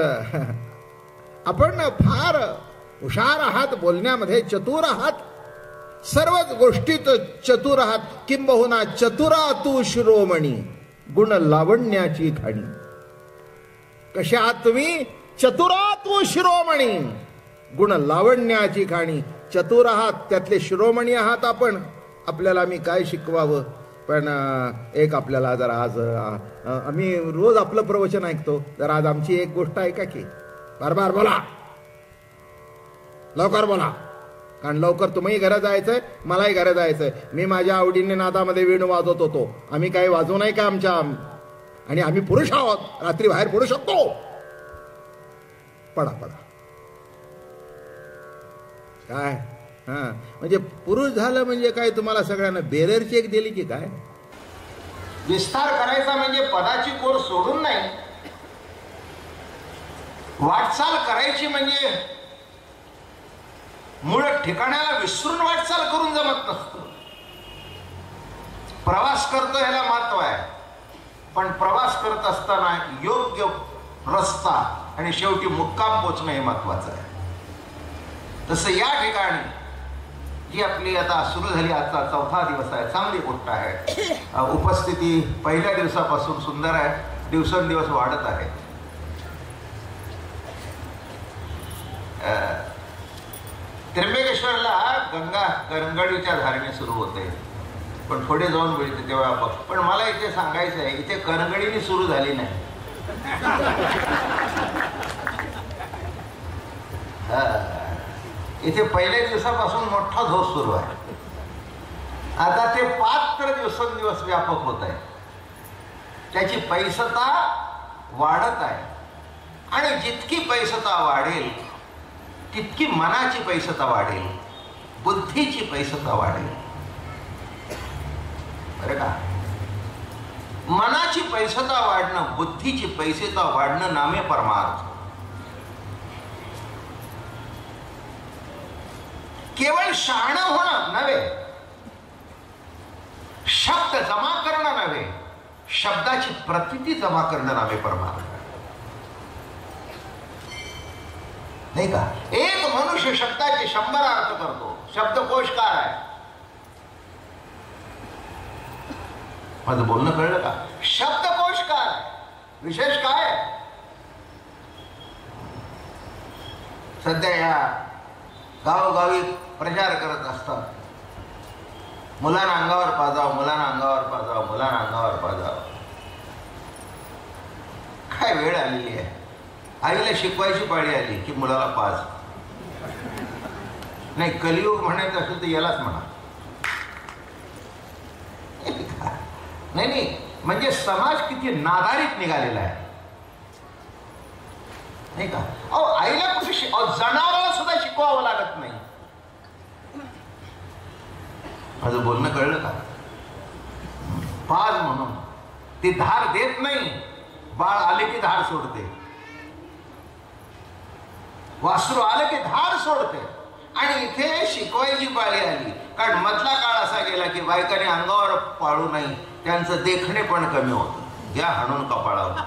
आपण फार हुशार आहात, बोलण्यामध्ये चतुर आहात, सर्वच गोष्टीत चतुर आहात, किंबहुना चतुरा तू शिरोमणी गुण लावण्याची खाणी. कशा आहात तुम्ही? चतुरा तू शिरोमणी गुण लावण्याची खाणी. चतुर आहात, त्यातले शिरोमणी आहात आपण. आपल्याला मी काय शिकवावं, पण एक आपल्याला जर आज आम्ही रोज आपलं प्रवचन ऐकतो, तर आज आमची एक गोष्ट ऐका की. बार बार बोला, लवकर बोला, कारण लवकर तुम्ही घरात जायचंय, मलाही घरात जायचंय. मी माझ्या आवडीने नादामध्ये वीण वाजवत होतो. आम्ही काही वाजवू नाही का आमच्या? आणि आम्ही पुरुष आहोत, रात्री बाहेर पडू शकतो. पडा पडा. काय म्हणजे पुरुष झालं म्हणजे काय? तुम्हाला सगळ्यांना बेरर चेक दिली की काय? विस्तार करायचा म्हणजे पदाची कोर सोडून नाही, वाटचाल करायची म्हणजे मूळ ठिकाणाला विसरून वाटचाल करून जमत नसतं. प्रवास करतो ह्याला महत्व आहे, पण प्रवास करत असताना योग्य रस्ता आणि शेवटी मुक्काम पोचणं हे महत्वाचं आहे. तसं या ठिकाणी जी आपली आता सुरू झाली, आजचा 4था दिवस आहे, चांगली गोष्ट आहे. उपस्थिती पहिल्या दिवसापासून सुंदर आहे, दिवसेंदिवस वाढत आहे. त्र्यंबकेश्वरला गंगा करंगडीच्या धारेने सुरू होते, पण पुढे जाऊन मिळते तेव्हा. पण मला इथे सांगायचं आहे, इथे करंगडीने सुरू झाली नाही. इथे पहिल्या दिवसापासून मोठा झोस सुरू आहे. आता ते पात्र दिवसेंदिवस व्यापक होत आहे, त्याची पैसता वाढत आहे. आणि जितकी पैसता वाढेल तितकी मनाची पैसता वाढेल, बुद्धीची पैसता वाढेल. बरं का? मनाची पैसता वाढणं, बुद्धीची पैसता वाढणं नामे परमार्थ. केवळ शहाणं होणं नव्हे, शब्द जमा करणं नव्हे, शब्दाची प्रतिती जमा करणं नामे परमार्थ. नाही का? एक मनुष्य शब्दाचे 100 अर्थ करतो. शब्दकोश काय आहे? माझं बोलणं कळलं का? शब्दकोश काय, विशेष काय? सध्या या गावोगावी प्रचार करत असतात, मुलांना अंगावर पाजाव, मुलांना अंगावर पाजाव, मुलांना अंगावर पाजाव. काय वेळ आलेली आहे, आईला शिकवायची पाळी आली की मुलाला पाज. नाही, कलियुग म्हणायचं असेल तर यालाच म्हणा. नाही नाही, म्हणजे समाज किती नादारीत निघालेला आहे, नाही का? अहो, आईला कुठे जनावराला सुद्धा शिकवावं लागत नाही. माझं बोलणं कळलं का? पाज म्हणून ती धार देत नाही, बाळ आले की धार सोडते, वासरू आलं की धार सोडते. आणि इथे शिकवायची पाळी आली, कारण मधला काळ असा गेला की बायकांनी अंगावर पाळू नाही, त्यांचं देखणे पण कमी होतं. घ्या हाणून कपाळावर.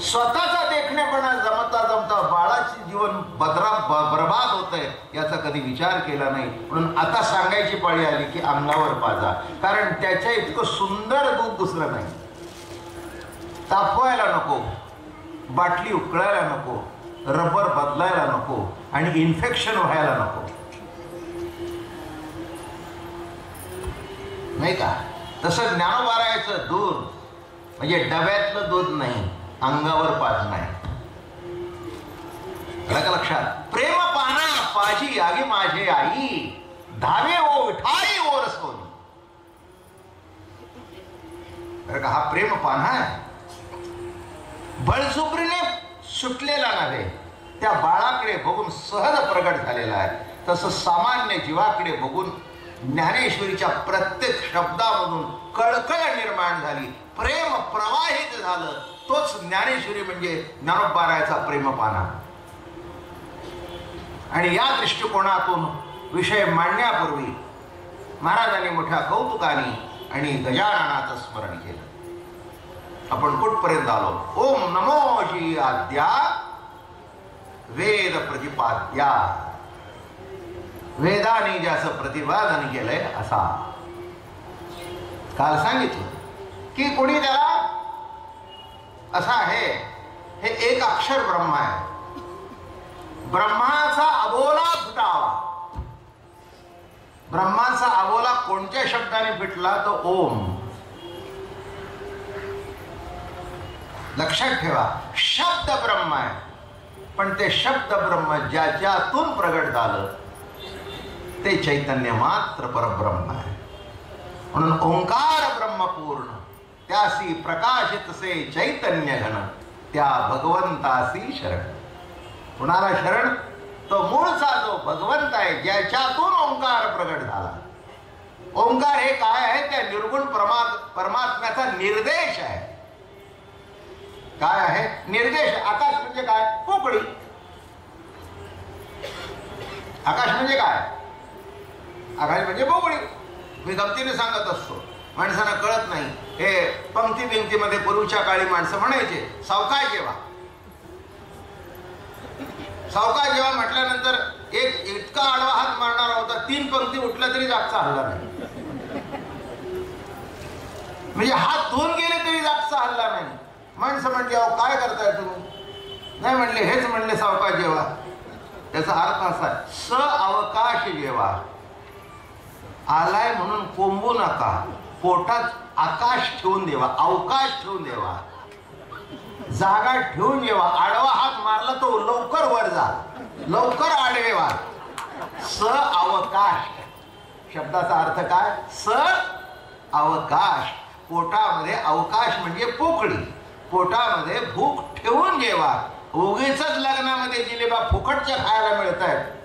स्वतःचा देखणेपणा जमता जमता बाळाचे जीवन बरबाद होतंय याचा कधी विचार केला नाही. म्हणून आता सांगायची पाळी आली की अंगावर पाजा, कारण त्याच्या इतकं सुंदर दूध दुसरं नाही. तापवायला नको, बाटली उकळायला नको, रबर बदलायला नको आणि इन्फेक्शन व्हायला नको, नाही का? तसं ज्ञानोबारायचं दूध म्हणजे डब्यातलं दूध नाही, अंगावर पाजणं आहे. का लक्षात? प्रेम पाना पाजी यागी माझे आई, धावे ओ विठाई ओ रसोनी. का हा प्रेम पाना आहे, बळजुबरीने सुटलेला नव्हे, त्या बाळाकडे बघून सहज प्रगट झालेला आहे. तसं सामान्य जीवाकडे बघून ज्ञानेश्वरीच्या प्रत्येक शब्दामधून कळकळ निर्माण झाली, प्रेम प्रवाहित झालं. तोच ज्ञानेश्वरी म्हणजे ज्ञानोबारायचा प्रेमपाना. आणि या दृष्टिकोनातून विषय मांडण्यापूर्वी महाराजांनी मोठ्या कौतुकाने आणि गजाननाचं स्मरण केलं. आपण कुठपर्यंत आलो? ओम नमो जी आद्या वेद प्रतिपाद्या. वेदाने ज्याचं प्रतिपादन केलंय असा. काल सांगितलं की कोणी त्याला असा आहे, हे एक अक्षर ब्रह्म आहे. ब्रह्माचा अबोला फुटावा. ब्रह्माचा अबोला कोणत्या शब्दाने फिटला? तर ओम. लक्षात ठेवा, शब्द ब्रह्म आहे, पण ते शब्द ब्रह्म ज्याच्यातून प्रगट झालं ते चैतन्य मात्र परब्रह्म आहे. म्हणून ओंकार ब्रह्मपूर्ण त्यासी प्रकाशित से चैतन्य घन, त्या भगवंतासी शरण. कुणाला शरण? तो मूळचा जो भगवंत आहे, ज्याच्यातून ओंकार प्रगट झाला. ओंकार हे काय आहे? त्या निर्गुण परमात्म्याचा निर्देश आहे. काय आहे? निर्देश. आकाश म्हणजे काय? पोकळी. आकाश म्हणजे काय? आकाश म्हणजे पोकळी. मी गमतीने सांगत असतो, माणसांना कळत नाही. हे पंक्ती बिंक्तीमध्ये पूर्वीच्या काळी माणसं म्हणायचे, सावकाश जेवा. सावकाश जेवा म्हटल्यानंतर एक इतका आडवा हात मारणारा होता, 3 पंक्ती उठला तरी जागचा हल्ला नाही. म्हणजे हात धुवून गेले तरी जागचा हल्ला नाही. माणसं म्हणले, अहो काय करताय तुम्ही? नाही म्हणले, हेच म्हणले सावकाश जेवा. त्याचा अर्थ असा आहे, स अवकाश जेवा. आलाय म्हणून कोंबू नका, पोटात आकाश ठेवून देवा, अवकाश ठेवून देवा, जागा ठेवून जेवा. आडवा हात मारला तो लवकर वर जा, लवकर आडवे वा. स अवकाश शब्दाचा अर्थ काय? स अवकाश. पोटामध्ये अवकाश म्हणजे पोकळी. पोटामध्ये भूक ठेवून जेवा. उगीच लग्नामध्ये जिलेबा फुकटच्या खायला मिळत आहेत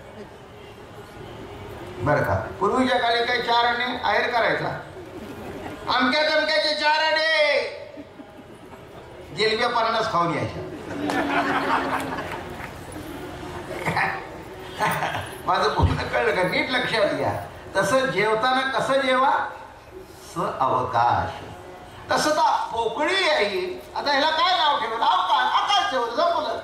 बरं का. पूर्वीच्या काळी काही 4 आणे आहेर करायचा, अमक्या तमक्याचे 4 आणे, जिलेब्या 50 खाऊन यायच्या. माझं पूर्ण कळलं का? नीट लक्षात घ्या. तसं जेवताना कसं जेवा? स अवकाश. तसं तर पोकळी आहे. आता ह्याला काय नाव ठेवलं? अवकाश. आकाश ठेवलं, जमलं.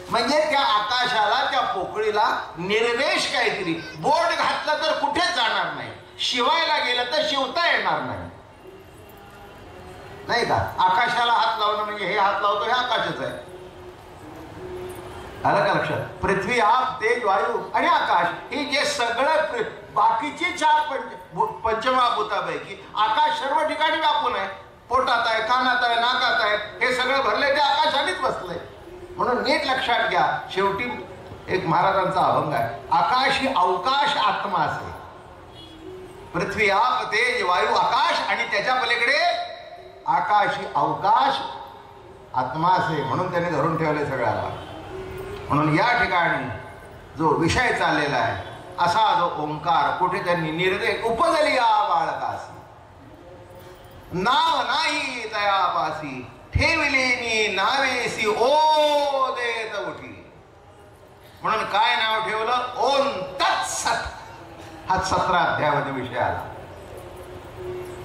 म्हणजे त्या आकाशाला, त्या पोकळीला निर्देश काहीतरी. बोर्ड घातला तर कुठेच जाणार नाही, शिवायला गेलं तर शिवता येणार नाही, नाही का? आकाशाला हात लावणं म्हणजे हे हात लावतो हे आकाशच आहे. आलं का लक्षात? पृथ्वी, आप, तेज, वायू आणि आकाश हे जे सगळं बाकीची 4 पंचमहाभूतापैकी आकाश सर्व ठिकाणी व्यापून आहे. पोटात आहे, कानात आहे, नाकात आहे, हे सगळं भरले ते आकाशानेच बसलंय. म्हणून नीट लक्षात घ्या. शेवटी एक महाराजांचा अभंग आहे, आकाशी अवकाश आत्मा असे. पृथ्वी, आप, तेज, वायू, आकाश आणि त्याच्या पलीकडे आकाशी अवकाश आत्मा असे. म्हणून त्याने धरून ठेवले सगळ्याला. म्हणून या ठिकाणी जो विषय चाललेला आहे असा जो ओंकार, कुठे त्यांनी निर्देश उपजली या बाळकासी, नाव नाही तयापासी, ठेवलेनी नावेसी ओ देत उठी. म्हणून काय नाव ठेवलं? ओम तत्सत. हा 17 अध्यायामध्ये विषय आला.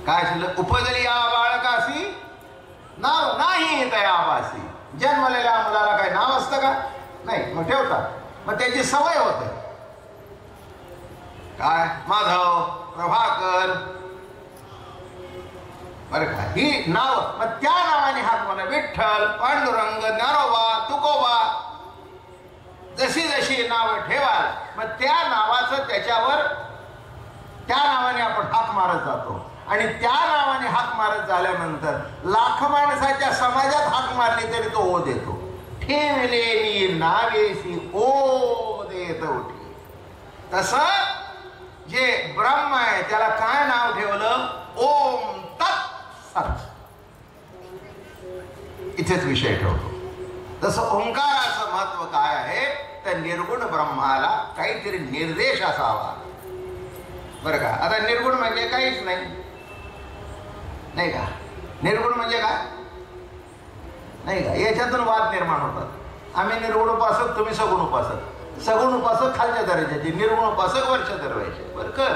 काय झालं? उपजली या बाळकासी, नाव नाही तयापासी, जन्मलेल्या मुलाला काही नाव असतं का? नाही. मग ठेवतात. मग त्याची सवय होते. काय माधव, प्रभाकर, बरं का, ही नाव. मग त्या नावाने हाक म्हणा. विठ्ठल, पांडुरंग, ज्ञानोबा, तुकोबा, जशी जशी नावं ठेवाल मग त्या नावाचं त्याच्यावर त्या नावाने आपण हाक मारत जातो. आणि त्या नावाने हाक मारत झाल्यानंतर लाख माणसाच्या समाजात हाक मारली तरी तो ओ देतो. ठेवलेली नावेसी ओ देत उठी. तसं जे ब्रह्म आहे त्याला काय नाव ठेवलं? ओम तत् सत. इथेच विषय ठेवतो. तसं ओंकाराचं महत्व काय आहे? तर निर्गुण ब्रह्माला काहीतरी निर्देश असावा. बरं का. आता निर्गुण म्हणजे काहीच नाही, नाही का? निर्गुण म्हणजे काय? नाही का? याच्यातून वाद निर्माण होतात. आम्ही निर्गुण उपासक, तुम्ही सगुण उपासक. सगुण उपासक खालच्या दर्जाचे, निर्गुण उपासक वरच्या दर्जाचे. बरं कर,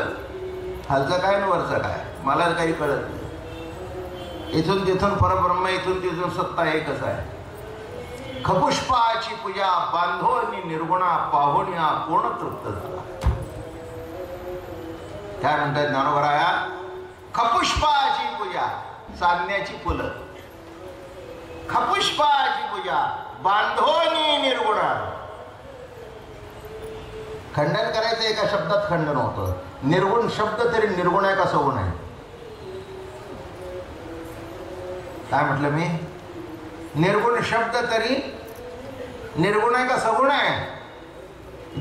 खालचं काय आणि वरचं काय मला काही कळत नाही. इथून तिथून परब्रह्म, इथून तिथून सत्ता एकच आहे. खपुष्पाची पूजा बांधोनी निर्गुणा पाहुण्या पूर्ण तृप्त झाला. काय म्हणतात ज्ञानोबराया? खपुष्पाची पूजा, साधण्याची फुलं. खपुष्पाची पूजा बांधोनी निर्गुणा. खंडन करायचं एका शब्दात खंडन होतं. निर्गुण शब्द तरी निर्गुण आहे का सगुण आहे? काय म्हटलं मी? निर्गुण शब्द तरी निर्गुण आहे का सगुण आहे?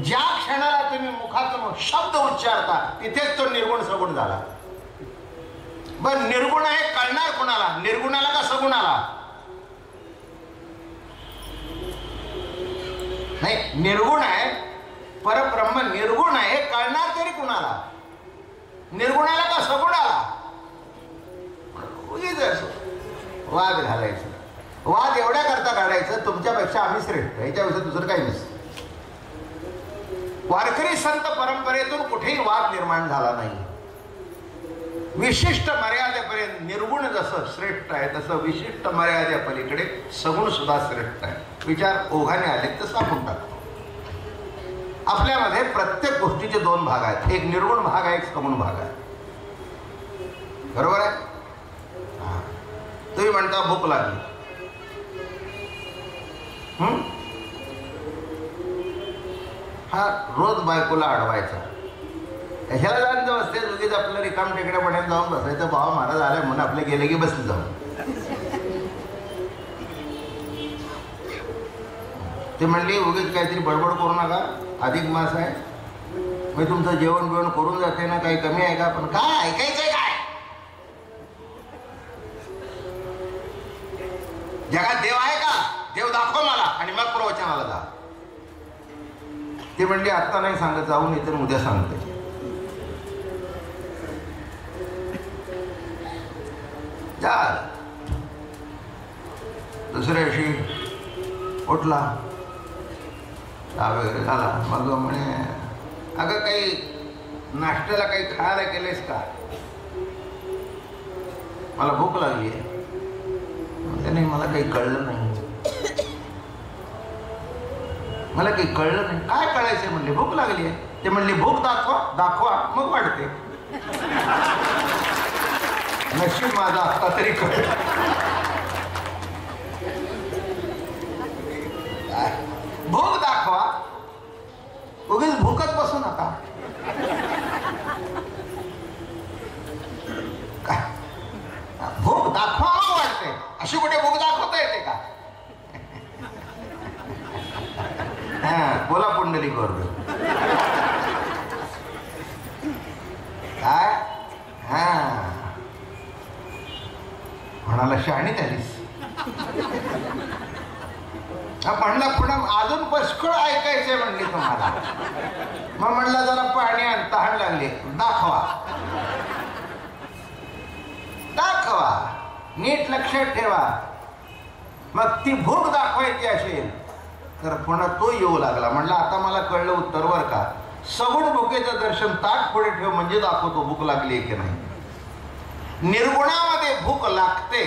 ज्या क्षणाला तुम्ही मुखातून शब्द उच्चारता तिथेच तो निर्गुण सगुण झाला. पण निर्गुण आहे कळणार कोणाला? निर्गुणाला का सगुणाला? नाही, निर्गुण आहे, परब्रह्म निर्गुण आहे, कळणार तरी कुणाला? निर्गुणाला का सगुणाला? वाद घालायचं. वाद एवढ्या करता काढायचं तुमच्यापेक्षा आम्ही श्रेष्ठ, याच्यापेक्षा दुसरं काही नसतं. वारकरी संत परंपरेतून कुठेही वाद निर्माण झाला नाही. विशिष्ट मर्यादेपर्यंत निर्गुण जसं श्रेष्ठ आहे तसं विशिष्ट मर्यादेपलीकडे सगुण सुद्धा श्रेष्ठ आहे. विचार ओघाने आले तर सांगून टाकतो. आपल्यामध्ये प्रत्येक गोष्टीचे दोन भाग आहेत. एक निर्गुण भाग आहे, एक सगुण भाग आहे. बरोबर आहे? तुम्ही म्हणता भूक लागली, हा रोज बायकोला अडवायचा. कशाला जाणं बसते उगीच आपलं रिकाम टेकड्या पड्यात जाऊन बसायचं. भावा महाराज आल्या म्हणून आपले गेले की बसले जाऊन. ते म्हणले उगीच काहीतरी बडबड करू नका, अधिक मास आहे, मी तुमचं जेवण बिवण करून जाते ना, काही कमी आहे का? पण काय ऐकायचंय काय? जगात देव आहे का? देव दाखव मला आणि मग प्रवचनाला जा. ते म्हणले आत्ता नाही सांगत, जाऊन येते उद्या सांगते. दुसऱ्या दिवशी उठला, चहा वगैरे झाला. मग म्हणे अगं काही नाश्त्याला काही खायला केलेस का? मला भूक लागली आहे. नाही, मला काही कळलं नाही. मला काही कळलं नाही. काय कळायचं म्हणले? भूक लागली आहे. ते म्हणले भूक दाखवा. दाखवा मग वाढते. नशीब माझा आता तरी कळलं. भूक दाखवा, उगीच भूकत बसू नका. भूक दाखवा मग वाढते. अशी कुठे भूक दाखवता येते का? बोला पुंडलिक वर्ग काय? म्हणाला शहाणी झालीस. म्हणला पुन्हा अजून पष्कळ ऐकायचंय म्हणली तुम्हाला. मग म्हणलं जरा पाणी आण, तहान लागली. दाखवा. दाखवा, नीट लक्षात ठेवा. मग ती भूक दाखवायची असेल तर पुन्हा तो येऊ लागला. म्हणला आता मला कळलं उत्तर वर का. सगुण भुकेचं दर्शन ताट पुढे ठेव म्हणजे दाखवतो भूक लागली की नाही. निर्गुणामध्ये भूक लागते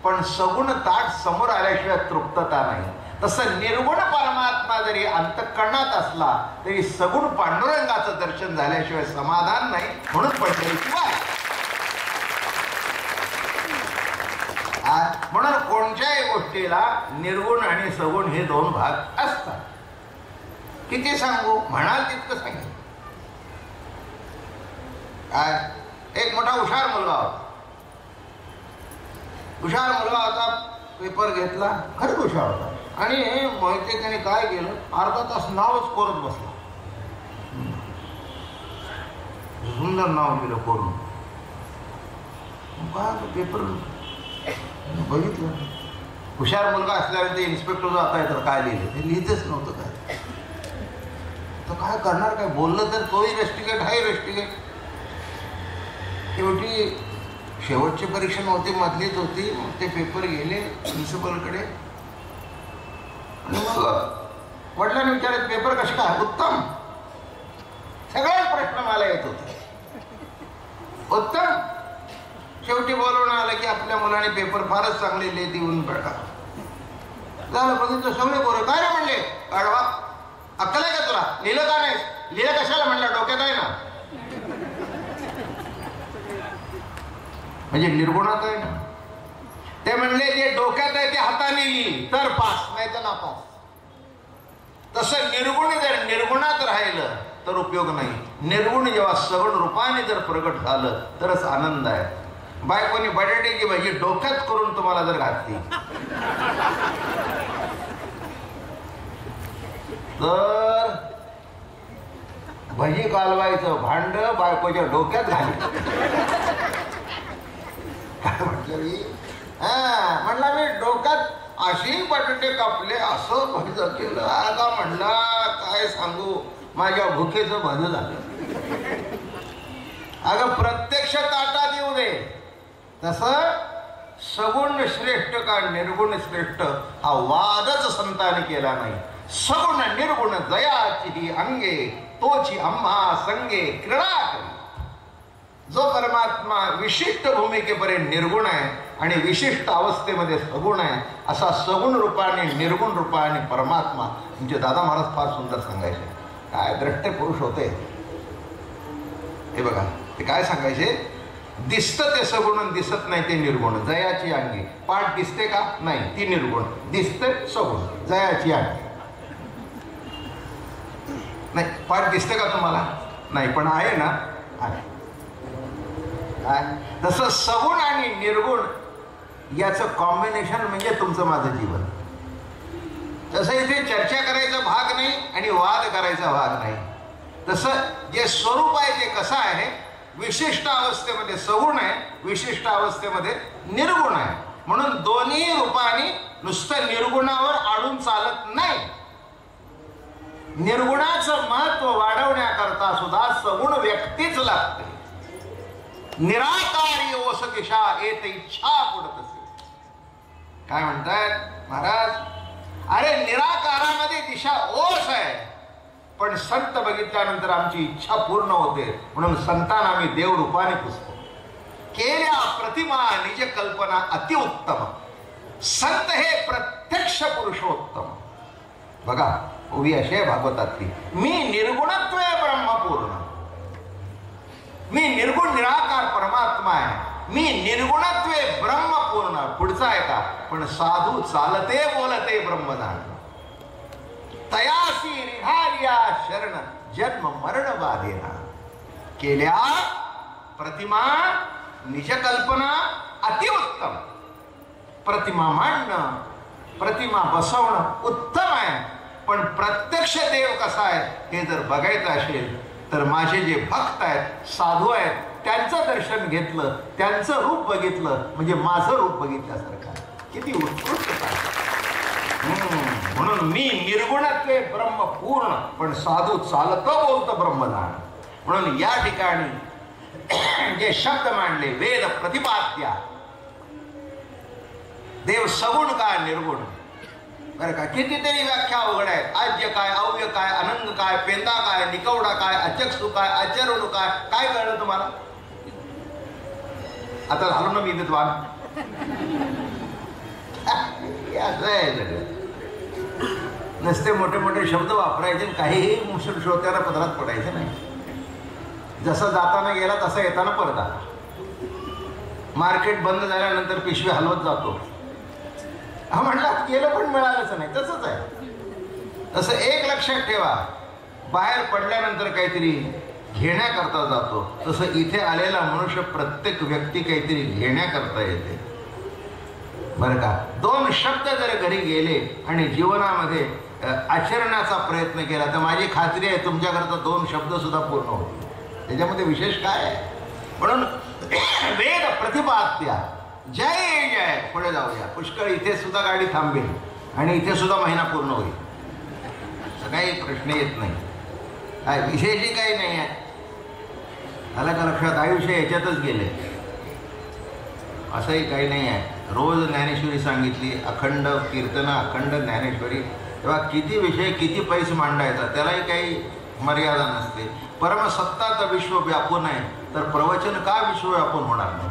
पण सगुण ताट समोर आल्याशिवाय तृप्तता नाही. तसं निर्गुण परमात्मा जरी अंतःकरणात असला तरी सगुण पांडुरंगाचं दर्शन झाल्याशिवाय समाधान नाही. म्हणून पंढरीशिवाय म्हणून कोणत्याही गोष्टीला निर्गुण आणि सगुण हे दोन भाग असतात. किती सांगू, म्हणाल तितकं सांगेल. काय, एक मोठा हुशार मुलगा होता. हुशार मुलगा होता, पेपर घेतला, खरंच हुशार होता. आणि माहिती त्याने काय केलं, अर्धा तास नावच कोरत बसला. सुंदर नाव केलं कोरून. पेपर बघितलं, हुशार मुलगा असल्यावर ते इन्स्पेक्टर जाता येतं काय लिहिलं, ते लिहितच नव्हतं. काय तर काय करणार, काय बोललं तर तोही रेस्टिकेट हाही रेस्टिकेट. शेवटी शेवटची परीक्षा नव्हती, मधलीच होती. मग ते पेपर गेले प्रिन्सिपलकडे आणि मग वडिलांनी विचारत, पेपर कसे काय, उत्तम. सगळेच प्रश्न मला येत होते, उत्तम. शेवटी बोलवणं आलं की आपल्या मुलाने पेपर फारच चांगले लिहिले, देऊन बेटा झालं. बघितलं सगळे बोल, काय रे म्हणले, काढवा अक्कल आहे का तुला, लिहिलं का नाही, लिहिलं कशाला म्हणलं, डोक्यात आहे ना. म्हणजे निर्गुणात आहे ना. ते म्हणले जे डोक्यात आहे ते हाताने लिही तर पास, नाही तर नापास. तसं निर्गुण जर निर्गुणात राहिलं तर उपयोग नाही. निर्गुण जेव्हा सगुण रूपाने जर प्रगट झालं तरच आनंद आहे. बायकोनी बटाट्याची भाजी डोक्यात करून तुम्हाला जर घातली तर भजी कालवायचं भांड बायकोच्या डोक्यात घाली. काय म्हटलं मी, म्हणला मी डोक्यात अशी बटाटे कापले, असं भज केलं. आता म्हणला काय सांगू, माझ्या भुकेचं भज झालं. अगं प्रत्यक्ष ताटात येऊ दे. तसं सगुण श्रेष्ठ का निर्गुण श्रेष्ठ हा वादच संतांनी केला नाही. सगुण निर्गुण जयाची ही अंगे तोची आम्हा संगे क्रीडा करी. जो परमात्मा विशिष्ट भूमिकेपर्यंत निर्गुण आहे आणि विशिष्ट अवस्थेमध्ये सगुण आहे, असा सगुण रूपाने निर्गुण रूपाने परमात्मा. म्हणजे दादा महाराज फार सुंदर सांगायचे, काय द्रष्टे पुरुष होते. हे बघा ते काय सांगायचे, दिसतं ते सगुण, दिसत नाही ते निर्गुण. जयाची अंगी, पाठ दिसते का, नाही ती निर्गुण, दिसते सगुण. जयाची अंगी नाही, पाठ दिसते का तुम्हाला, नाही पण आहे ना, आहे. तसं सगुण आणि निर्गुण याचं कॉम्बिनेशन म्हणजे तुमचं माझं जीवन. तसं इथे चर्चा करायचा भाग नाही आणि वाद करायचा भाग नाही. तसं जे स्वरूप आहे ते कसं आहे, विशिष्ट अवस्थेमध्ये सगुण आहे, विशिष्ट अवस्थेमध्ये निर्गुण आहे. म्हणून दोन्ही रूपाने नुसतं निर्गुणावर आडून चालत नाही. निर्गुणाचं महत्व वाढवण्याकरता सुद्धा सगुण व्यक्तीच लागते. निराकारी ओस दिशा येत इच्छा पुढत असे. काय म्हणतात महाराज, अरे निराकारामध्ये दिशा ओस आहे, पण संत बघितल्यानंतर आमची इच्छा पूर्ण होते. म्हणून संतांना आम्ही देव रूपाने पुजतो. केल्या प्रतिमा निज कल्पना अतिउत्तम. संत हे प्रत्यक्ष पुरुषोत्तम. बघा उभी अशी आहे भागवतातली, मी निर्गुणत्व ब्रह्मपूर्ण, मी निर्गुण निराकार परमात्मा आहे, मी निर्गुणत्वे ब्रह्मपूर्ण. पुढचा आहे का, पण साधू चालते बोलते ब्रह्मदान. तयासी निघाल्या शरण जन्म मरण बाधेना. केल्या प्रतिमा निजकल्पना अतिउत्तम. प्रतिमा मांडणं, प्रतिमा बसवणं उत्तम आहे, पण प्रत्यक्ष देव कसा आहे हे जर बघायचं असेल तर माझे जे भक्त आहेत, साधू आहेत, त्यांचं दर्शन घेतलं, त्यांचं रूप बघितलं म्हणजे माझं रूप बघितल्यासारखं. किती उत्कृष्टता. म्हणून मी निर्गुणत्वे ब्रह्मपूर्ण, पण साधू चालतं बोलतं ब्रह्मदान. म्हणून या ठिकाणी जे शब्द मांडले वेद प्रतिपाद्या, देव सगुण काय निर्गुण, बरं का, कितीतरी व्याख्या अवघड आहेत. आज्य काय, अव्य काय, अनंग काय, पेंदा काय, निकवडा काय, अचक्षु काय, आचरणू काय, काय कळलं तुम्हाला? आता झालो ना मी विद्वान. असं आहे सगळं. नसते मोठे मोठे शब्द वापरायचे, काहीही मुसळ श्रोत्याला पदरात पडायचं नाही. जसं जाताना गेला तसं येताना परत आला. मार्केट बंद झाल्यानंतर पिशवी हलवत जातो, हा म्हणला गेलं पण मिळालंच नाही, तसंच आहे. तसं एक लक्षात ठेवा, बाहेर पडल्यानंतर काहीतरी घेण्याकरता जातो, तसं इथे आलेला मनुष्य प्रत्येक व्यक्ती काहीतरी घेण्याकरता येते, बरं का. दोन शब्द जर घरी गेले आणि जीवनामध्ये आचरणाचा प्रयत्न केला तर माझी खात्री आहे तुमच्याकरता दोन शब्द सुद्धा पूर्ण होतील. त्याच्यामध्ये विशेष काय आहे? म्हणून वेद प्रतिपाद्या जय जय. पुढे जाऊया. पुष्कळ इथे सुद्धा गाडी थांबेल आणि इथे सुद्धा महिना पूर्ण होईल, असं काही प्रश्न येत नाही. काय विशेषही काही नाही आहे. आलं का लक्षात? आयुष्य याच्यातच गेले, असंही काही नाही आहे. रोज ज्ञानेश्वरी सांगितली, अखंड कीर्तन, अखंड ज्ञानेश्वरी, तेव्हा किती विषय किती पैस मांडायचा त्यालाही काही मर्यादा नसते. परमसत्ताचं विश्व व्यापून आहे तर प्रवचन का विश्व व्यापून होणार नाही?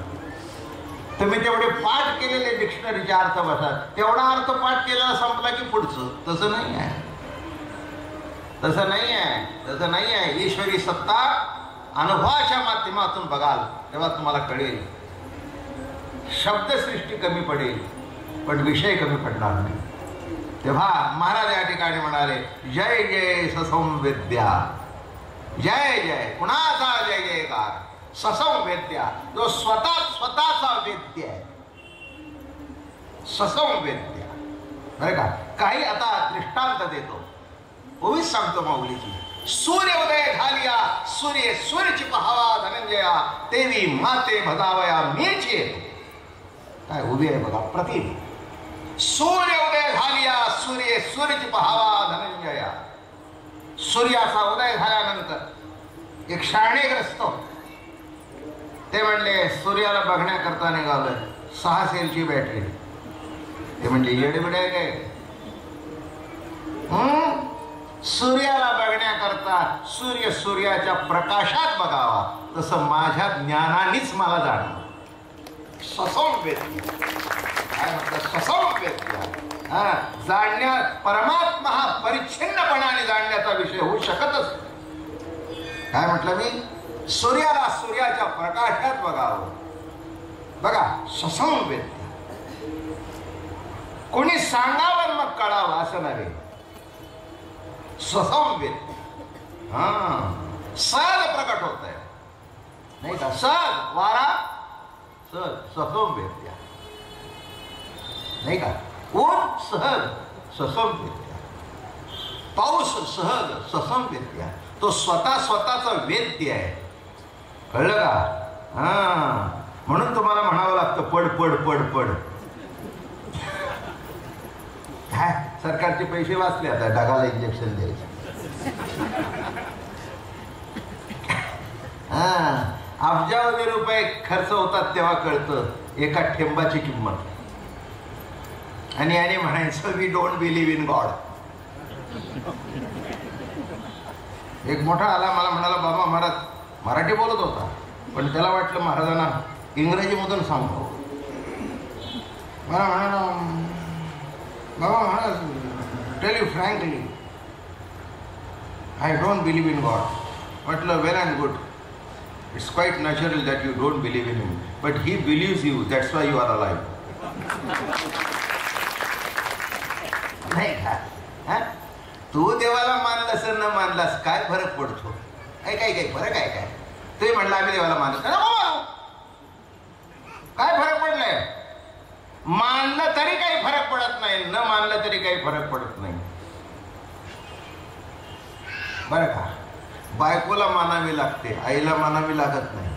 तुम्ही तेवढे पाठ केलेले डिक्शनरीचे अर्थ बसाल, तेवढा अर्थ पाठ केलेला संपला की पुढचं. तसं नाही आहे, तसं नाही आहे, तसं नाही आहे. ईश्वरी सत्ता अनुभवाच्या माध्यमातून बघाल तेव्हा तुम्हाला कळेल. शब्दसृष्टी कमी पडेल पण विषय कमी पडणार नाही. तेव्हा महाराज या ठिकाणी म्हणाले जय जय ससंवेद्या. जय जय कुणाचा जय जयकार? ससंवेद्या, जो स्वतःचा वेद्य आहे, ससंवेद्या, बरं का. काही आता दृष्टांत देतो, ओवीच सांगतो माऊलीची. सूर्य उदय झालिया, सूर्य सूर्यची पहावा धनंजया, तेवी माते भजावया मीची. काय उभी आहे बघा प्रतिम. सूर्य उदय झालिया, सूर्य सूर्यची पहावा धनंजया. सूर्याचा उदय झाल्यानंतर एक शाळेग्रस्त ते म्हणले सूर्याला बघण्याकरता निघालोय, 6 सेलची बॅटरी. ते म्हणजे येडबिड आहे काय? सूर्याला बघण्याकरता सूर्य सूर्याच्या प्रकाशात बघावा, तसं माझ्या ज्ञानानेच मला जाणवं. ससंवेद्य काय म्हणतात? ससंवेद्य. जाणण्यात परमात्मा हा परिच्छिन्नपणाने जाणण्याचा विषय होऊ शकतच. काय म्हटलं मी? सूर्याला सूर्याच्या प्रकाशात बघावं. बघा ससंवेद्य. कोणी सांगावं मग कळावं असं नव्हे. ससंवेद्य. सहज प्रकट होत आहे नाही का? सहज वारा सहज ससंवेद्य नाही का? ऊन सहज ससंवेद्य, पाऊस सहज ससंवेद्य. तो स्वतःचा वेद्य आहे, कळलं का? म्हणून तुम्हाला म्हणावं लागतं पड पड पड पड. सरकारचे पैसे वाचले, आता ढगाला इंजेक्शन द्यायचे. अब्जावधी रुपये खर्च होतात तेव्हा कळतं एका ठेंबाची किंमत. आणि याने म्हणायचं we don't believe in God. एक मोठा आला, मला म्हणाला बाबा महाराज, मराठी बोलत होता पण त्याला वाटलं महाराजांना इंग्रजीमधून सांगतो. मला म्हणाला Baba Maharaj tell you frankly I don't believe in God. म्हटलं well and good, it's quite natural that you don't believe in him, but he believes you, that's why you are alive. नाही का? तू देवाला मानलास न मानलास काय फरक पडतो? काय काय काय फरक आहे काय? ते म्हणलं आम्ही देवाला मानत काय फरक पडलाय? मानलं तरी काही फरक पडत नाही, न मानलं तरी काही फरक पडत नाही, बरं का. बायकोला मानावी लागते, आईला मानावी लागत नाही.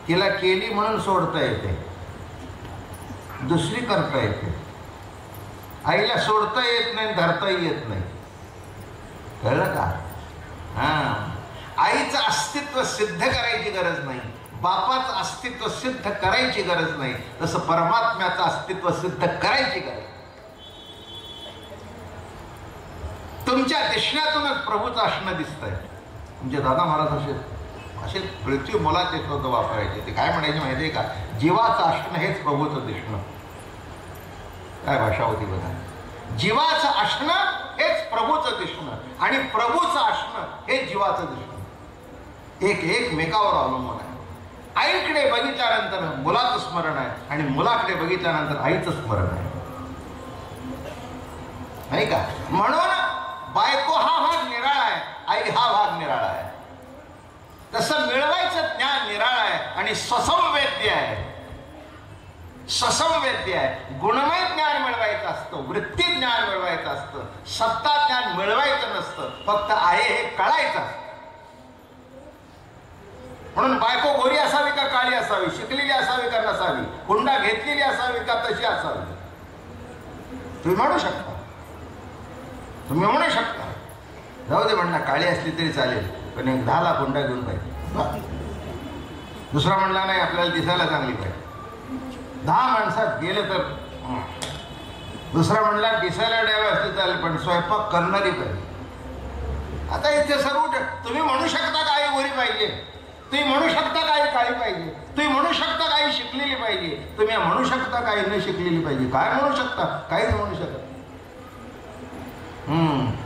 तिला केली म्हणून सोडता येते, दुसरी करता येते. आईला सोडता येत नाही, धरताही येत नाही, कळलं का? आईचं अस्तित्व सिद्ध करायची गरज नाही, बापाचं अस्तित्व सिद्ध करायची गरज नाही, तसं परमात्म्याचं अस्तित्व सिद्ध करायची गरज. तुमच्या दिसण्यातूनच प्रभूचं असणं दिसतंय. तुमचे दादा महाराज असे असे पृथ्वी मुलाचे शब्द वापरायचे. ते काय म्हणायचे माहिती आहे का? जीवाचं असणं हेच प्रभूचं दिसणं. काय भाषा होती बघा. जीवाचं असणं हेच प्रभूचं दिसणं आणि प्रभूचं असणं हे जीवाचं दिसणं. एकमेकावर अवलंबून आहे. आईकडे बघितल्यानंतर मुलाचं स्मरण आहे आणि मुलाकडे बघितल्यानंतर आईचं स्मरण आहे, नाही का? म्हणून बायको हा भाग निराळा आहे, आई हा भाग निराळा आहे. तसं मिळवायचं ज्ञान निराळा आहे आणि स्वसंवेद्य आहे. स्वसंवेद्य आहे. गुणमय ज्ञान मिळवायचं असतं, वृत्ती ज्ञान मिळवायचं असतं, सत्ता ज्ञान मिळवायचं नसतं, फक्त आहे हे कळायचं असतं. म्हणून बायको गोरी असावी का काळी असावी, शिकलेली असावी का नसावी, हुंडा घेतलेली असावी का तशी असावी, तुम्ही म्हणू शकता. तुम्ही म्हणू शकता जाऊ दे म्हणणार काळी असली तरी चालेल, पण एक 10 लाख हुंडा घेऊन पाहिजे. दुसरा म्हणला नाही आपल्याला दिसायला चांगली पाहिजे. 10 माणसात गेलं तर. दुसरा म्हणला दिसायला द्यावे असले चालेल पण स्वयंपाक करणारी पाहिजे. आता इथे सर्व तुम्ही म्हणू शकता काही गोरी पाहिजे, तुम्ही म्हणू शकता काही काळी पाहिजे, तुम्ही म्हणू शकता काही शिकलेली पाहिजे, तुम्ही म्हणू शकता काही न शिकलेली पाहिजे. काय म्हणू शकता? काहीच म्हणू शकत.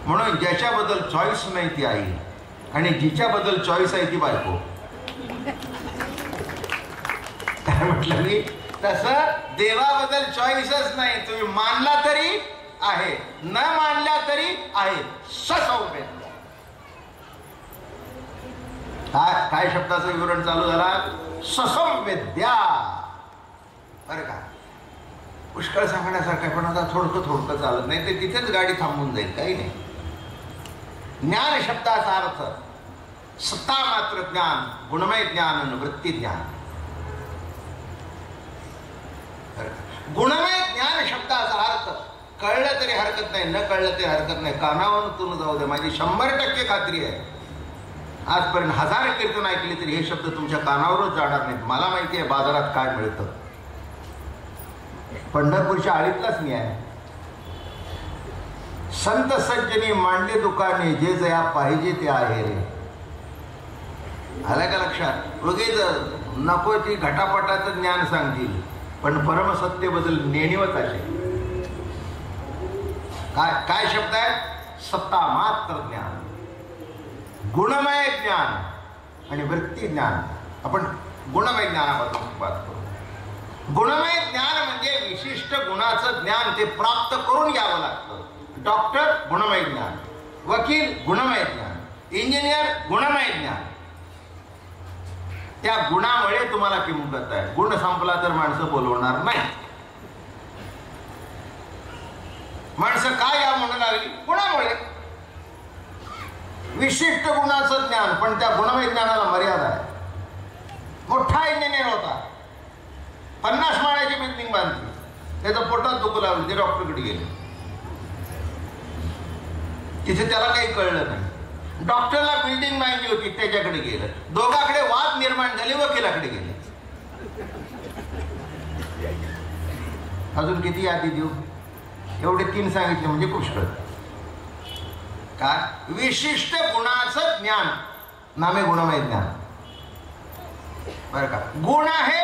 म्हणून ज्याच्याबद्दल चॉईस नाही ती आई आणि जिच्याबद्दल चॉईस आहे ती बायको. काय म्हटलं मी? तसं देवाबद्दल चॉईसच नाही. तुम्ही मानला तरी आहे, न मानला तरी आहे. ससंवेद्य. काय शब्दाचं विवरण चालू झाला? ससंवेद्या. बरं का? पुष्कळ सांगण्यासारखं, पण आता थोडकं चालत नाही, ते तिथेच गाडी थांबून जाईल. काही नाही. ज्ञान शब्दाचा अर्थ सत्ता मात्र ज्ञान, गुणमय ज्ञान आणि वृत्ती ज्ञान. गुणमय ज्ञान शब्दाचा अर्थ कळलं तरी हरकत नाही, न कळलं तरी हरकत नाही. कानावरून जाऊ दे, माझी 100% खात्री आहे. आजपर्यंत 1000 कीर्तन ऐकली तरी हे शब्द तुमच्या कानावरच जाणार नाहीत. मला माहिती आहे बाजारात काय मिळतं. पंढरपूरच्या आळीतलाच न्याय. संत सज्जनी मांडले दुकाने, जे जया पाहिजे ते आहे रे. आलं का लक्षात? लगेच नको ती घटापटाचं ज्ञान सांगतील, पण परमसत्तेबद्दल नेणीवच असेल. काय शब्द आहे? सत्ता मात्र ज्ञान, गुणमय ज्ञान आणि वृत्ती ज्ञान. आपण गुणमय ज्ञानाबद्दल बात करू. गुणमय ज्ञान म्हणजे विशिष्ट गुणाचं ज्ञान, ते प्राप्त करून यावं लागतं. डॉक्टर गुणमय ज्ञान, वकील गुणमय ज्ञान, इंजिनियर गुणमय ज्ञान. त्या गुणामुळे तुम्हाला किंमत आहे. गुण संपला तर माणसं बोलवणार नाही. माणसं काय या म्हणून लागली? गुणामुळे. विशिष्ट गुणाचं ज्ञान, पण त्या गुणमय ज्ञानाला मर्यादा आहे. मोठा इंजिनियर होता, 50 माळ्याची बिल्डिंग बांधली, त्याचं पोटात दुखू लागलं, ते डॉक्टरकडे गेले. तिथे त्याला काही कळलं नाही. डॉक्टरला बिल्डिंग माहिती होती, त्याच्याकडे गेलं. दोघांकडे वाद निर्माण झाले, वकिलाकडे गेले. अजून किती यादी देऊ? एवढे 3 सांगितले म्हणजे पुष्कळ. काय? विशिष्ट गुणाचं ज्ञान नामे गुणमय ज्ञान. बरं का? गुण आहे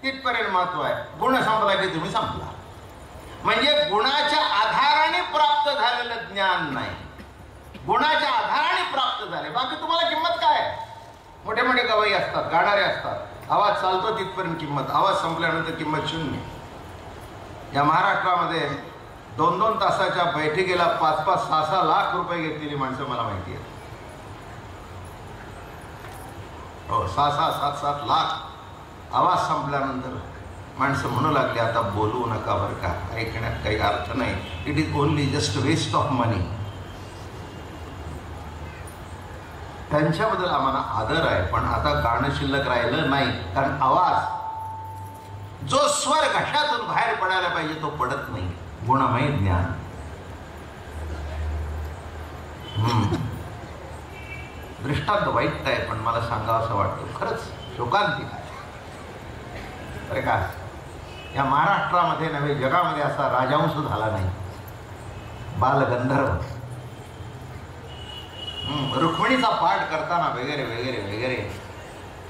तिथपर्यंत महत्व आहे. गुण संपला की तुम्ही संपला. म्हणजे गुणाच्या आधाराने प्राप्त झालेलं ज्ञान नाही, गुणाच्या आधाराने प्राप्त झाले. बाकी तुम्हाला किंमत काय? मोठे मोठे गवई असतात, गाणारे असतात, आवाज चालतो तिथपर्यंत किंमत, आवाज संपल्यानंतर किंमत शून्य. या महाराष्ट्रामध्ये 2-2 तासाच्या बैठकीला 5-5, 6-6 लाख रुपये घेतलेली माणसं मला माहिती आहे. हो, 6-6, 7-7 लाख. आवाज संपल्यानंतर माणसं म्हणू लागली आता बोलू नका बरं का, ऐकण्यात काही अर्थ नाही, it is only just waste of money. त्यांच्याबद्दल आम्हाला आदर आहे, पण आता गाणं शिल्लक राहिलं नाही. कारण आवाज जो स्वर घशातून बाहेर पडायला पाहिजे तो पडत नाही. गुणमय ज्ञान. दृष्टांत वाईट आहे, पण मला सांगावं असं वाटतं, खरंच शोकांतिक आहे बरं का. या महाराष्ट्रामध्ये नव्हे जगामध्ये असा राजहंस झाला नाही, बालगंधर्व. रुक्मिणीचा पाठ करताना वगैरे वगैरे वगैरे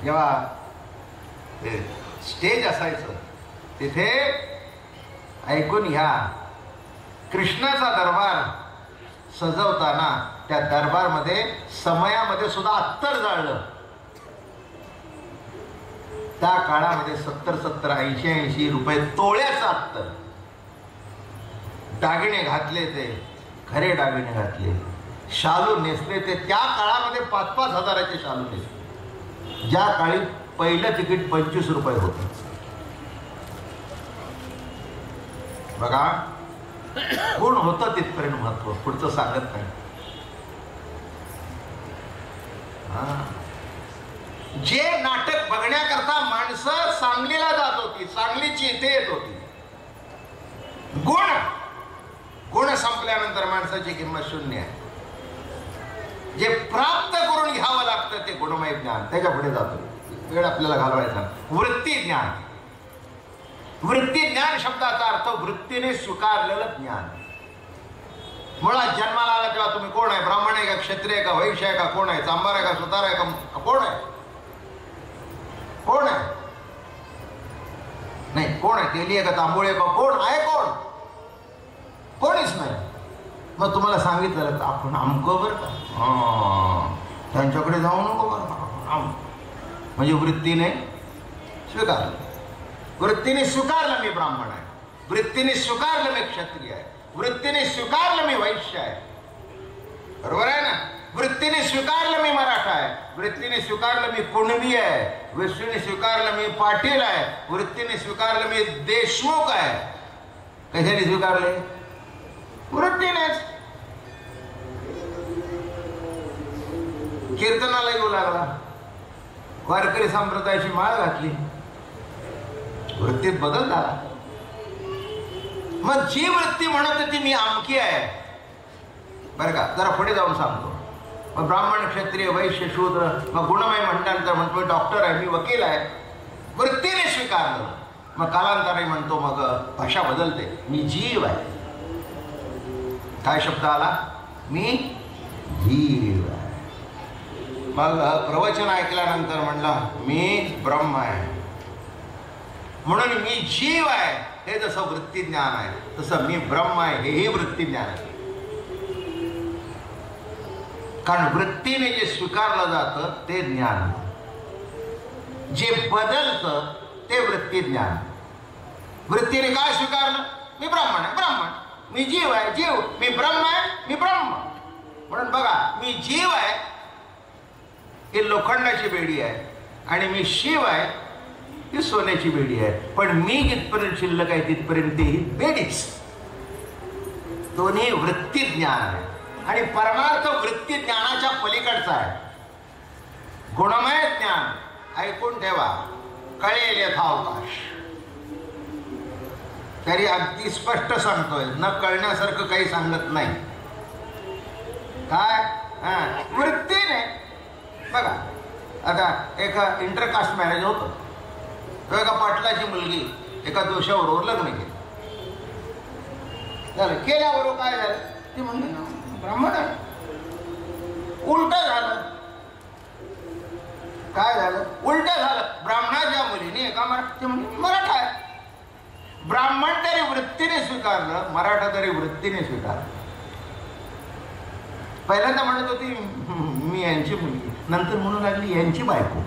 जेव्हा स्टेज असायचं तिथे ऐकून घ्या, कृष्णाचा दरबार सजवताना त्या दरबारमध्ये समयामध्ये सुद्धा अत्तर जाळलं. त्या काळामध्ये 70-70, 80-80 रुपये तोळ्याचं अत्तर. दागिने घातले ते खरे दागिने घातले, शालू नेसले ते त्या काळामध्ये 5-5 हजाराचे शालू नेसले. ज्या काळी पहिलं तिकीट 25 रुपये होतं. बघा कोण होतं तिथपर्यंत महत्व, पुढचं सांगत नाही. जे नाटक बघण्याकरता माणसं सांगलीला जात होती, सांगलीची इथे येत होती. गुण संपल्यानंतर माणसाची किंमत शून्य आहे. जे प्राप्त करून घ्यावं लागतं ते गुणमय ज्ञान, त्याच्या पुढे जातो. वेळ आपल्याला घालवायचा. वृत्ती ज्ञान. वृत्ती ज्ञान शब्दाचा अर्थ वृत्तीने स्वीकारलेलं ज्ञान. मुळात जन्माला आला तेव्हा तुम्ही कोण आहे? ब्राह्मण आहे का, क्षत्रिय आहे का, वैश्य आहे का, कोण आहे? चांभार आहे का, सुतार आहे का, कोण आहे? कोण आहे? नाही, कोण आहे? तेली आहे का, तांबूळ आहे का, कोण आहे? कोणीच नाही. मग तुम्हाला सांगितलं तर आपण आमकं बरं का, त्यांच्याकडे जाऊ नको बरं का, म्हणजे वृत्तीने स्वीकारलं. वृत्तीने स्वीकारलं मी ब्राह्मण आहे, वृत्तीने स्वीकारलं मी क्षत्रिय आहे, वृत्तीने स्वीकारलं मी वैश्य आहे. बरोबर आहे ना? वृत्तीने स्वीकारलं मी मराठा आहे, वृत्तीने स्वीकारलं मी कुणबी आहे, वृत्तीने स्वीकारलं मी पाटील आहे, वृत्तीने स्वीकारलं मी देशमुख आहे. कशाने स्वीकारले? वृत्तीनेच. कीर्तनाला येऊ लागला, वारकरी संप्रदायाची माळ घातली, वृत्तीत बदल झाला. मग जी वृत्ती म्हणत होती मी आमकी आहे, बरं का, जरा पुढे जाऊन सांगतो. मग ब्राह्मण, क्षत्रिय, वैश्य, शूद्र, मग गुणमय म्हटल्यानंतर म्हणतो मी डॉक्टर आहे, मी वकील आहे. वृत्तीने स्वीकारलं. मग कालांतराने म्हणतो, मग भाषा बदलते, मी जीव आहे. काय शब्द आला? मी जीव आहे. मग प्रवचन ऐकल्यानंतर म्हणला मी ब्रह्म आहे. म्हणून मी जीव आहे हे जसं वृत्ती ज्ञान आहे, तसं मी ब्रह्म आहे हेही वृत्ती ज्ञान आहे. कारण वृत्तीने जे स्वीकारलं जातं ते ज्ञान, जे बदलतं ते वृत्ती ज्ञान. वृत्तीने काय स्वीकारलं? मी ब्राह्मण आहे, ब्राह्मण. मी जीव आहे, जीव. मी ब्रह्म आहे, मी ब्रह्म. म्हणून बघा, मी जीव आहे ही लोखंडाची बेडी आहे, आणि मी शिव आहे ही सोन्याची बेडी आहे. पण मी जिथपर्यंत शिल्लक आहे तिथपर्यंत ही बेडीच. दोन्ही वृत्ती ज्ञान आहे. आणि परमार्थ वृत्ती ज्ञानाच्या पलीकडचा आहे. गुणमय ज्ञान ऐकून ठेवा, कळेल यथावकाश. तरी अगदी स्पष्ट सांगतोय, न कळण्यासारखं काही सांगत नाही. काय? वृत्तीने बघा, आता एका इंटरकास्ट मॅरेज होतं. तो एका पाटलाची मुलगी एका दोषाबरोबर लग्न केलं. झालं. केल्याबरोबर काय झालं? ती म्हणली ना ब्राह्मण आहे. उलट झालं. काय झालं? उलट झालं. ब्राह्मणाच्या मुलीने एका मराठा आहे. ब्राह्मण तरी वृत्तीने स्वीकारलं, मराठा तरी वृत्तीने स्वीकारलं. पहिल्यांदा म्हणत होती मी यांची मुलगी, नंतर म्हणू लागली यांची बायको.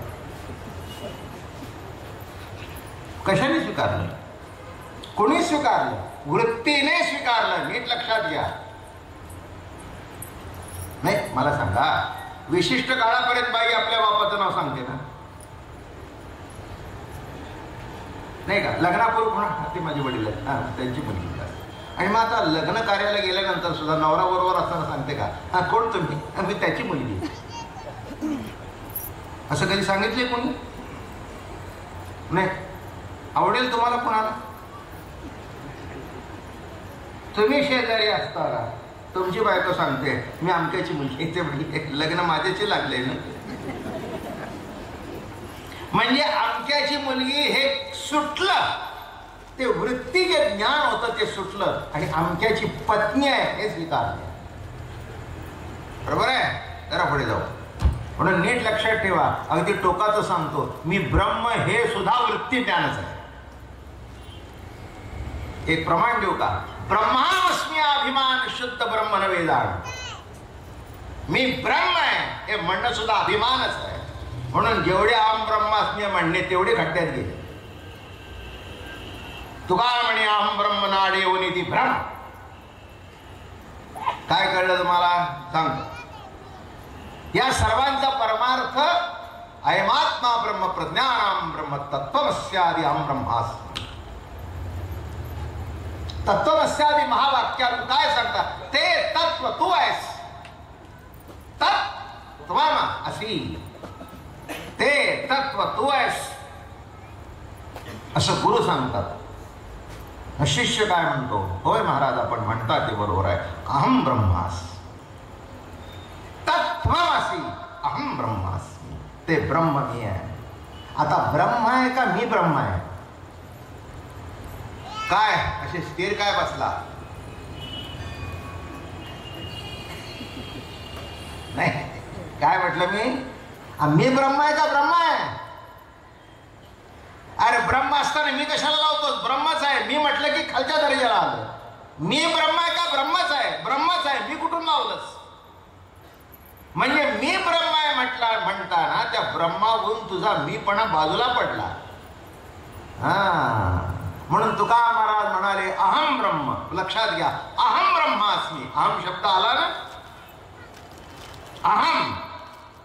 कशाने स्वीकारलं? कोणी स्वीकारलं? वृत्तीने स्वीकारलं. नीट लक्षात घ्या. नाही, मला सांगा, विशिष्ट काळापर्यंत बाई आपल्या बापाचं नाव सांगते ना, नाही का? लग्नापूर्वी म्हणा ते माझे वडील आहेत, त्यांची मुलगी. आणि मग आता लग्न कार्याला गेल्यानंतर सुद्धा नवरा बरोबर असताना सांगते का, हा कोण तुम्ही? मी त्याची मुलगी. असं कधी सांगितलंय कोणी? नाही. आवडेल तुम्हाला कोणाला? तुम्ही शेजारी असताना तुमची बायको सांगते मी आमच्याची मुलगी, ते लग्न माझ्याची लागले ना. म्हणजे आमच्याची मुलगी हे सुटलं, ते वृत्ती जे ज्ञान होतं ते सुटलं, आणि आमच्याची पत्नी आहे हे स्वीकारले. बरोबर आहे? जरा पुढे जाऊ. म्हणून नीट लक्षात ठेवा, अगदी टोकाचं सांगतो, मी ब्रह्म हे सुद्धा वृत्ती ज्ञानच आहे. एक प्रमाण देऊ का? ब्रह्मास्मी अभिमान शुद्ध ब्रह्म नव्हे जाण. मी ब्रह्म आहे हे म्हणणं सुद्धा अभिमानच आहे. म्हणून जेवढे अहम ब्रह्मास्मी म्हणणे तेवढे खड्ड्यात गेले. तुका म्हणे अहम ब्रह्म नाडे वनिती भ्रम. काय कळलं तुम्हाला सांगतो. या सर्वांचा परमार्थ अयमात्मा ब्रह्म प्रज्ञानाम ब्रह्म तत्वमस्यादि अहम ब्रह्मास्मि. तत्वमस्यादि महावाक्यात काय सांगतात? ते तत्व तू आहेस. तत्व असी ते तत्व तू आहेस असं गुरु सांगतात. शिष्य काय म्हणतो? होय महाराज, आपण म्हणतात ते बरोबर आहे. अहम ब्रह्मास्मि तत्त्वमसि अहम ब्रह्मास्मि. ते ब्रह्म मी आहे. आता ब्रह्म आहे का मी ब्रह्म आहे? काय असे स्थिर काय बसला? नाही, काय म्हटलं मी ब्रह्म आहे का ब्रह्म आहे? अरे ब्रह्म असताना मी कशाला लावतो? ब्रह्मच आहे. मी म्हटलं की खालच्या दर्जाला आलं. मी ब्रह्म आहे का ब्रह्मच आहे? ब्रह्मच आहे. मी कुठून लावलंस? म्हणजे मी ब्रह्म आहे म्हणताना त्या ब्रह्माहून तुझा मीपणा बाजूला पडला. म्हणून तुका महाराज म्हणाले अहम ब्रह्म. लक्षात घ्या, अहम ब्रह्मास्मि. अहम शब्द आला ना. अहम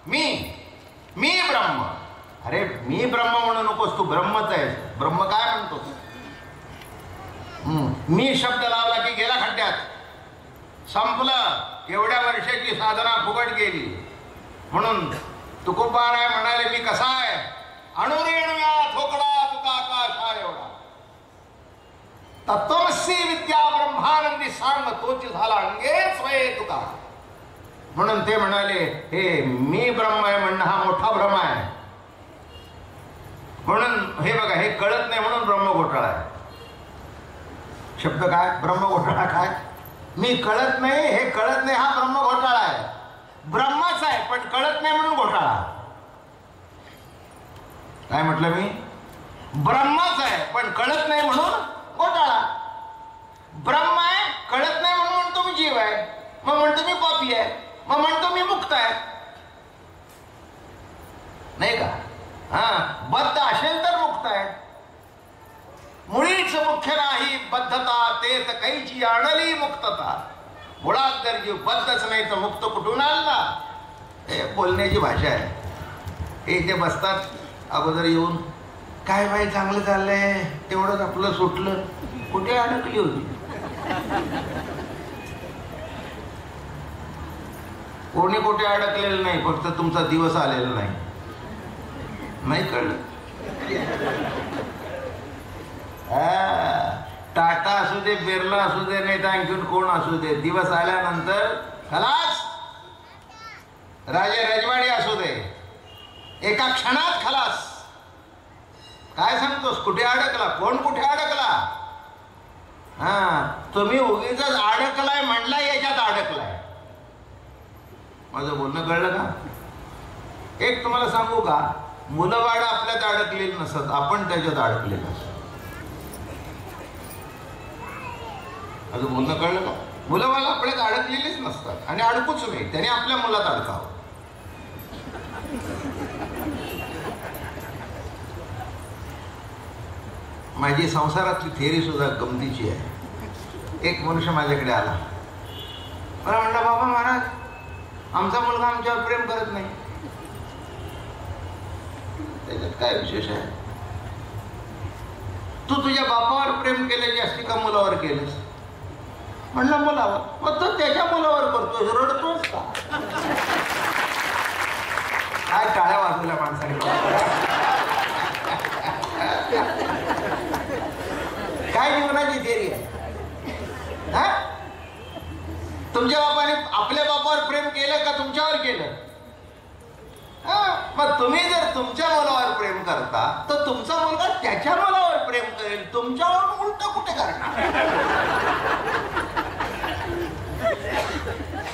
मी ब्रह्म. अरे मी ब्रह्म म्हणू नकोस, तू ब्रह्मच आहेस. ब्रह्म काय म्हणतोस? मी शब्द लावला की गेला खड्ड्यात. संपलं. एवढ्या वर्षाची साधना फुकट गेली. म्हणून तुकोबाराय म्हणाले मी कसा आहे? अणुरेणुया थोकडा तुका आकाश हा एवढा. तत्वमसी विद्या ब्रह्मानंदी सांग तोच झाला अंगे स्वये तुका. म्हणून ते म्हणाले हे मी ब्रह्म आहे म्हणणं हा मोठा भ्रम आहे. म्हणून हे बघा, हे कळत नाही म्हणून ब्रह्म घोटाळा आहे. शब्द काय? ब्रह्म घोटाळा काय? मी कळत नाही, हे कळत नाही, हा ब्रह्म घोटाळा आहे. ब्रह्मच आहे पण कळत नाही म्हणून घोटाळा. काय म्हटलं मी? ब्रह्मच आहे पण कळत नाही म्हणून घोटाळा. ब्रह्म आहे, कळत नाही म्हणून म्हणतो मी जीव आहे, मग म्हणतो मी पापी आहे, मग म्हणतो मी मुक्त आहे. नाही का? बद्ध असेल तर मुक्त आहे. मुळीच मुख्य नाही बद्धता, तेच काहीची आणली मुक्तता. मुळात जर जीव बद्धच नाही तर मुक्त कुठून आणला? हे बोलण्याची भाषा आहे. हे जे बसतात अगोदर येऊन, काय बाई चांगलं चाललंय, तेवढंच आपलं सुटलं, कुठे अडकली होती? कोणी कुठे अडकलेलं नाही, फक्त तुमचा दिवस आलेला नाही. नाही कळलं? टाटा असू दे, बिर्ला असू दे, नाही तर आणखीन कोण असू दे, दिवस आल्यानंतर खलास. राजे रजवाडी असू दे, एका क्षणात खलास. काय सांगतोस? कुठे अडकला? कोण कुठे अडकला? तुम्ही उगीच अडकलाय म्हणला, याच्यात अडकलाय. माझं बोलणं कळलं का? एक तुम्हाला सांगू का, मुलं बाळ आपल्यात अडकलेली नसत, आपण त्याच्यात अडकलेलं असत. माझं बोलणं कळलं का? मुलं बाळ आपल्यात अडकलेलीच नसतात आणि अडकूच नाही, त्याने आपल्या मुलात अडकावं. माझी संसारातली थेअरी सुद्धा गमतीची आहे. एक मनुष्य माझ्याकडे आला, मला म्हणला बाबा महाराज, आमचा मुलगा आमच्यावर प्रेम करत नाही. त्याच्यात काय विशेष आहे? तू तुझ्या बापावर प्रेम केल्याची असती का मुलावर केलंस? म्हणलं मुलावर. मग तो त्याच्या मुलावर करतोय, रडतोस का? काय टाळ्या वाजवल्या माणसाने? काय जीवनाची थेअरी आहे? तुमच्या बापाने आपल्या बापावर प्रेम केलं का तुमच्यावर केलं? मग तुम्ही जर तुमच्या मुलावर प्रेम करता तर तुमचा मुलगा त्याच्या मुलावर प्रेम करेल, तुमच्यावर उलट कुठे करणार?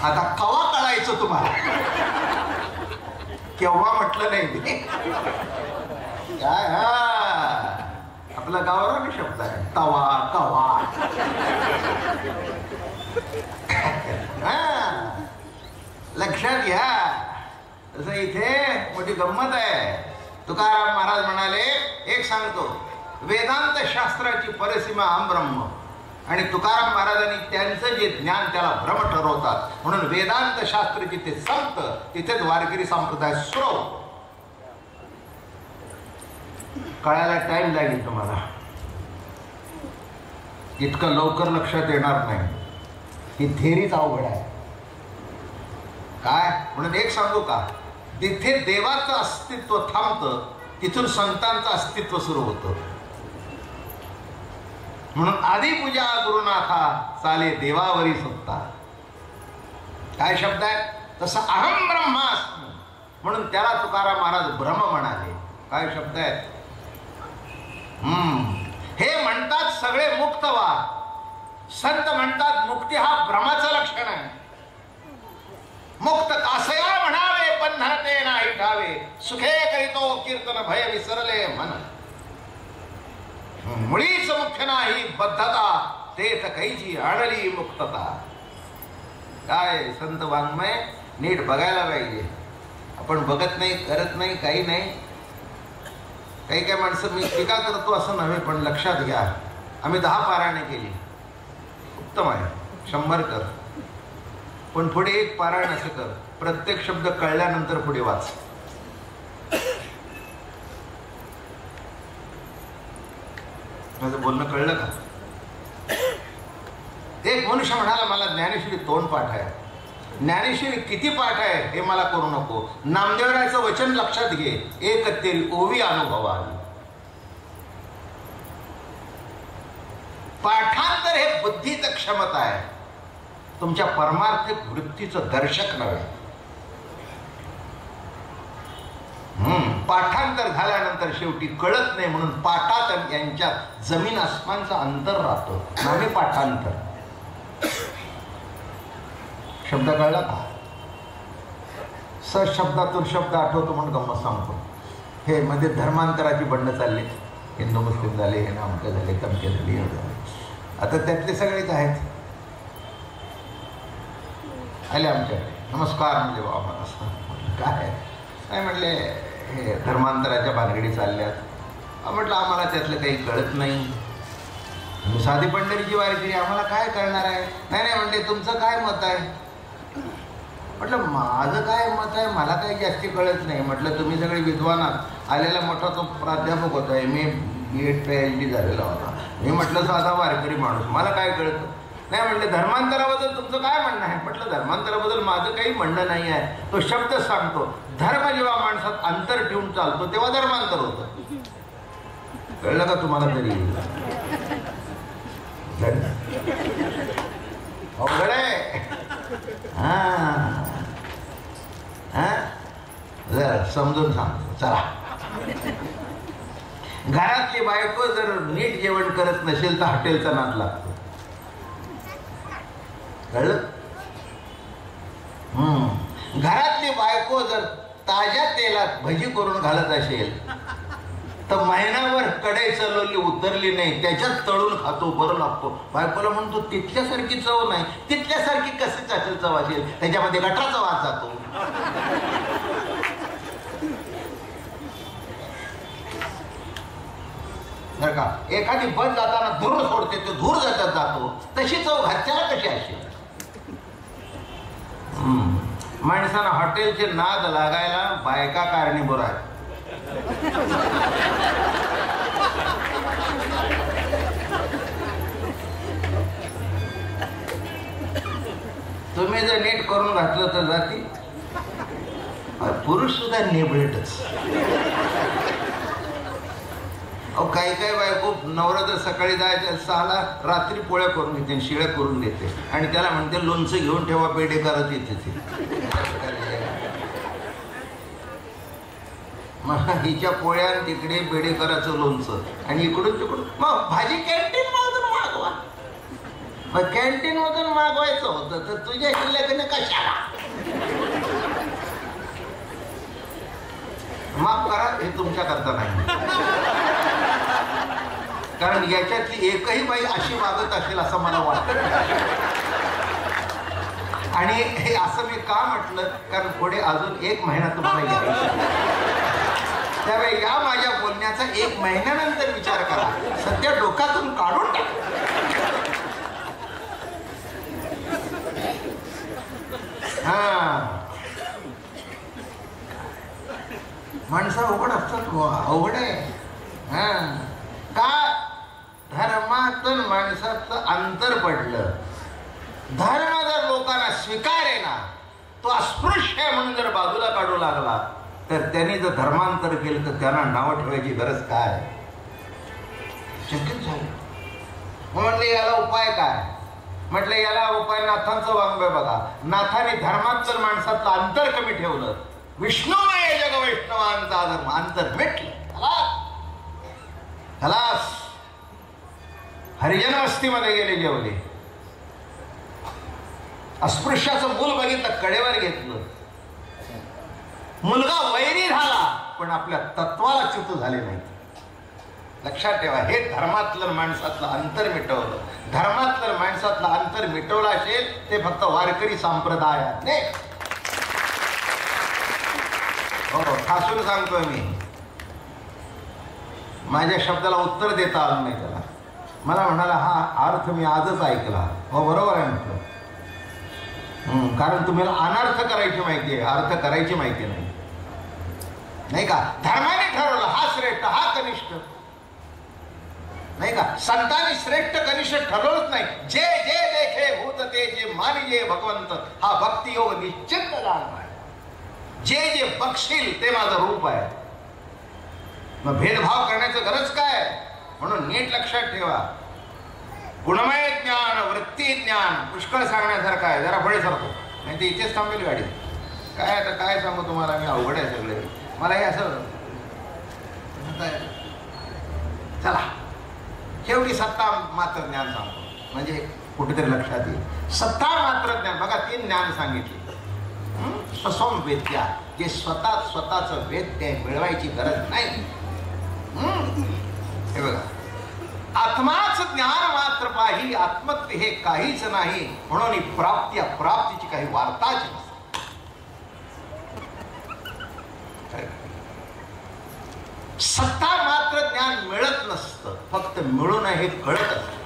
आता कवा कळायचं तुम्हाला? केव्हा म्हटलं नाही मी. काय आपला गावरान शब्द आहे, तवा कवा. लक्षात घ्या. तसं इथे मोठी गंमत आहे. तुकाराम महाराज म्हणाले, एक सांगतो, वेदांत शास्त्राची परिसीमा अहंब्रह्म, आणि तुकाराम महाराजांनी त्यांचं जे ज्ञान त्याला भ्रम ठरवतात, म्हणून वेदांत शास्त्र जिथे संत तिथेच वारकरी संप्रदाय सुरू. कळायला टाइम लागेल तुम्हाला, इतकं लवकर लक्षात येणार नाही. ही थेरीच अवघड आहे. काय म्हणून एक सांगू का, जिथे देवाचं अस्तित्व थांबतं तिथून संतांचं अस्तित्व सुरू होतं. म्हणून आधी पूजा गुरुनाथा चाले देवावरी सत्ता. काय शब्द आहे तसं अहम ब्रह्मास्मी, म्हणून त्याला तुकाराम महाराज ब्रह्म म्हणाले. काय शब्द आहे. हे म्हणतात सगळे मुक्त व्हा. संत म्हणतात मुक्ती हा भ्रमाचं लक्षण आहे. मुक्त कासया म्हणावे पण धनते नाही ठावे, सुखे करीतो कीर्तन भय विसरले मन. मुळीच मुख्य नाही बद्धता, तेथ कैची आणली मुक्तता. काय संत वाङ्मय नीट बघायला पाहिजे. आपण बघत नाही, करत नाही, काही नाही. काही काही माणसं मी टीका करतो असं नव्हे, पण लक्षात घ्या, आम्ही 10 पारायणे केली, उत्तम आहे, 100 कर, पण पुढे 1 पारायण असं कर, प्रत्येक शब्द कळल्यानंतर पुढे वाच. माझं बोलणं कळलं का. एक मनुष्य म्हणाला, मला ज्ञानेश्वरी तोंड पाठ आहे. ज्ञानेश्वरी किती पाठ आहे हे मला करू नको, नामदेवरायचं वचन लक्षात घे, एक तेरी ओवी अनुभवावी. पाठांतर हे बुद्धीचं क्षमता आहे, तुमच्या परमार्थिक वृत्तीचं दर्शक नव्हे. पाठांतर झाल्यानंतर शेवटी कळत नाही, म्हणून पाठात यांच्यात जमीन आसमानचं अंतर राहतं. नामे पाठांतर. शब्द कळला का. शब्दातून शब्द आठवतो म्हणून गंमत सांगतो. हे मध्ये धर्मांतराची बंड चालली, हिंदू मुस्लिम झाले, हे नामके झाले, तमके झाले, आता त्यातले सगळेच आहेत. आले आमच्याकडे, नमस्कार म्हणजे बाबा, काय म्हणले, हे धर्मांतराच्या भानगडी चालल्यात. म्हटलं आम्हाला त्यातलं काही कळत नाही, साधी पंढरीची वारकरी, आम्हाला काय कळणार आहे. नाही म्हणते, तुमचं काय मत आहे. म्हटलं माझं काय मत आहे, मला काही जास्ती कळत नाही. म्हटलं तुम्ही सगळे विद्वान आहात. आलेला मोठा तो प्राध्यापक होता, मी B.Ed PhD झालेला होता. मी म्हटलं साधा वारकरी माणूस, मला काय कळतं. नाही म्हणले, धर्मांतराबद्दल तुमचं काय म्हणणं आहे. म्हटलं धर्मांतराबद्दल माझं काही म्हणणं नाही आहे, तो शब्द सांगतो. धर्म जेव्हा माणसात अंतर ठेवून चालतो तेव्हा धर्मांतर होतं. कळलं का तुम्हाला तरी. अवघड आहे. समजून सांगतो चला. घरातली बायको जर नीट जेवण करत नसेल तर हॉटेलचा नाद लागतो. कळलं. घरातली बायको जर ताज्या तेलात भजी करून घालत असेल तर महिनाभर कढई चालवली उतरली नाही, त्याच्यात तळून खातो, बरं लागतो. बायकोला म्हणतो तिथल्यासारखी चव नाही. तिथल्यासारखी कशी असेल चव असेल, त्याच्यामध्ये गटाराचा वास जातो. बरं का. एखादी बस जाताना धूर सोडते, ते धूर जातात जातो, तशी चव घरच्याला कशी असेल. माणसानं हॉटेलचे नाद लागायला बायका कारणीभूत आहेत. तुम्ही जर नीट करून घातलं तर जाती. पुरुष सुद्धा नेबळेटच. काही काही बायको नवरा जर सकाळी जायच्या 6ला रात्री पोळ्या करून घेते, शिळ्या करून देते, आणि त्याला म्हणते लोणचं घेऊन ठेवा, पेढे करत येते ते. मग हिच्या पोळ्या तिकडे बेडेकराचं लोणचं, आणि इकडून तिकडून मग भाजी कॅन्टीन मधून मागवा. मग कॅन्टीन मधून मागवायचं होतं तर तुझ्या शिल्लकीने कशाला. माफ करा, हे तुमच्याकरता नाही. कारण याच्यातली एकही बाई अशी वागत असेल असं मला वाटतं. आणि हे असं मी का म्हटलं, कारण पुढे अजून 1 महिना तुम्हाला यायचं. त्यावेळी या माझ्या बोलण्याचा 1 महिन्यानंतर विचार करा. सध्या डोक्यातून काढून टाका. माणसं अवघड असतात, अवघड आहे. का धर्मातून माणसाचं अंतर पडलं. धर्म जर लोकांना स्वीकारे ना, तो अस्पृश्य आहे म्हणून जर बाजूला काढू लागला, तर त्यांनी जर धर्मांतर केलं तर त्यांना नावं ठेवायची गरज काय? शक्यच झालं. म्हटले याला उपाय काय? म्हटलं याला उपाय नाथांचं वाङ्मय बघा. नाथाने धर्मात जर माणसातलं अंतर कमी ठेवलं, विष्णुमय जग वैष्णवांचा धर्म अंतर मिटलं. खलास. हरिजन वस्तीमध्ये गेले, जेवले. अस्पृश्याचं मूल बघितलं, कडेवर घेतलं. मुलगा वैरी झाला, पण आपल्या तत्वाला च्युत झाले नाही. लक्षात ठेवा, हे धर्मातलं माणसातलं अंतर मिटवलं. धर्मातलं माणसातलं अंतर मिटवलं असेल ते फक्त वारकरी संप्रदायात नाही. हो, ठासून सांगतोय मी. माझ्या शब्दाला उत्तर देता आलं नाही त्याला. मला म्हणाला हा अर्थ मी आजच ऐकला. हो बरोबर आहे म्हटलं. कारण तुम्हाला अनर्थ करायची माहिती आहे, अर्थ करायची माहिती नाही. नाही का? धर्माने ठरवलं हा श्रेष्ठ हा कनिष्ठ, नाही का? संतांनी श्रेष्ठ कनिष्ठ ठरवलंच नाही. जे जे देखे भूत ते जे मानिजे भगवंत, हा भक्ती योग निश्चित जाणणार. जे जे बक्षील ते माझं रूप आहे. मग भेदभाव करण्याचं गरज काय? म्हणून नीट लक्षात ठेवा. गुणमय ज्ञान, वृत्ती ज्ञान पुष्कळ सांगण्यासारखं आहे. जरा पुढे सरतो, नाही ते इथेच थांबेल गाडी. काय आता काय सांगू तुम्हाला मी, अवघड आहे सगळे. मला हे असं चला शेवटी सत्ता मात्र ज्ञान सांगतो, म्हणजे कुठेतरी लक्षात येईल. सत्ता मात्र ज्ञान बघा, 3 ज्ञान सांगितले. स्वसं वेद्या, जे स्वतःच वेद्य मिळवायची गरज नाही. हे बघा, आत्माच ज्ञान मात्र पाही, आत्मत्व हे काहीच नाही. म्हणून प्राप्ती अप्राप्तीची काही वार्ताच नसते. सत्ता मात्र ज्ञान मिळत नसतं, फक्त मिळून हे कळत असत.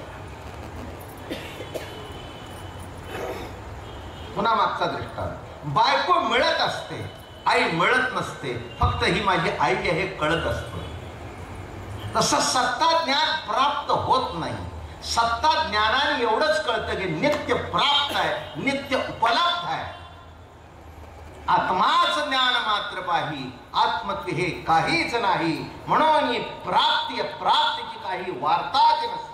पुन्हा मागचा दृष्टांत. बायको मिळत असते, आई मिळत नसते, फक्त ही माझी आई आहे हे कळत असतं. तसं सत्ता ज्ञान प्राप्त होत नाही. सत्ता ज्ञानाने एवढंच कळतं की नित्य प्राप्त आहे, नित्य उपलब्ध आहे. आत्माच ज्ञान मात्र पाही, आत्मत्व हे काहीच नाही. म्हणून प्राप्ती प्राप्तीची काही वार्ताच नसते.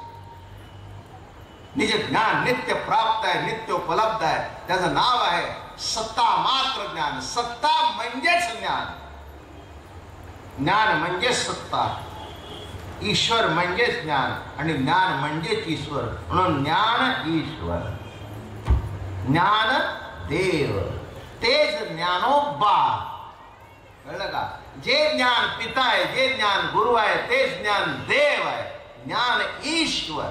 निज ज्ञान नित्य प्राप्त आहे, नित्य उपलब्ध आहे. त्याचं नाव आहे सत्ता मात्र ज्ञान. सत्ता म्हणजेच ज्ञान, ज्ञान म्हणजेच सत्ता, ईश्वर म्हणजेच ज्ञान आणि ज्ञान म्हणजेच ईश्वर. म्हणून ज्ञान ईश्वर, ज्ञान देव, तेच ज्ञानोबा. कळलं का? जे ज्ञान पिता आहे, जे ज्ञान गुरु आहे, तेच ज्ञान देव आहे, ज्ञान ईश्वर.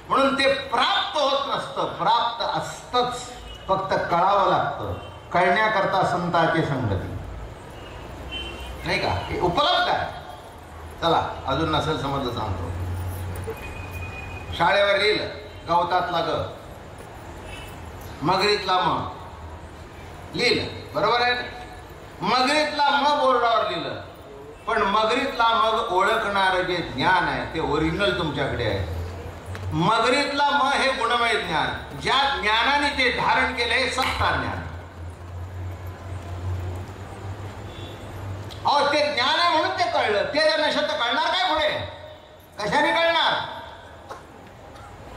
म्हणून ते प्राप्त होत नसतं, प्राप्त असतच, फक्त कळावं लागतं. कळण्याकरता संतांची संगती, नाही का? हे उपलब्ध आहे. चला अजून नसेल समजलं सांगतो. शाळेवर लिहिलं गवतातला ग, मगरीतला म लिहिलं, बरोबर आहे. मगरीतला म बोर्डावर लिहिलं, पण मगरीतला मग ओळखणारं जे ज्ञान आहे ते ओरिजिनल तुमच्याकडे आहे. मगरीतला म हे गुणमय ज्ञान, ज्या ज्ञानाने ते धारण केलं हे सत्ता ज्ञान. अहो ते ज्ञान आहे म्हणून ते कळलं. ते जर नसेल तर कळणार काय पुढे? कशाने कळणार?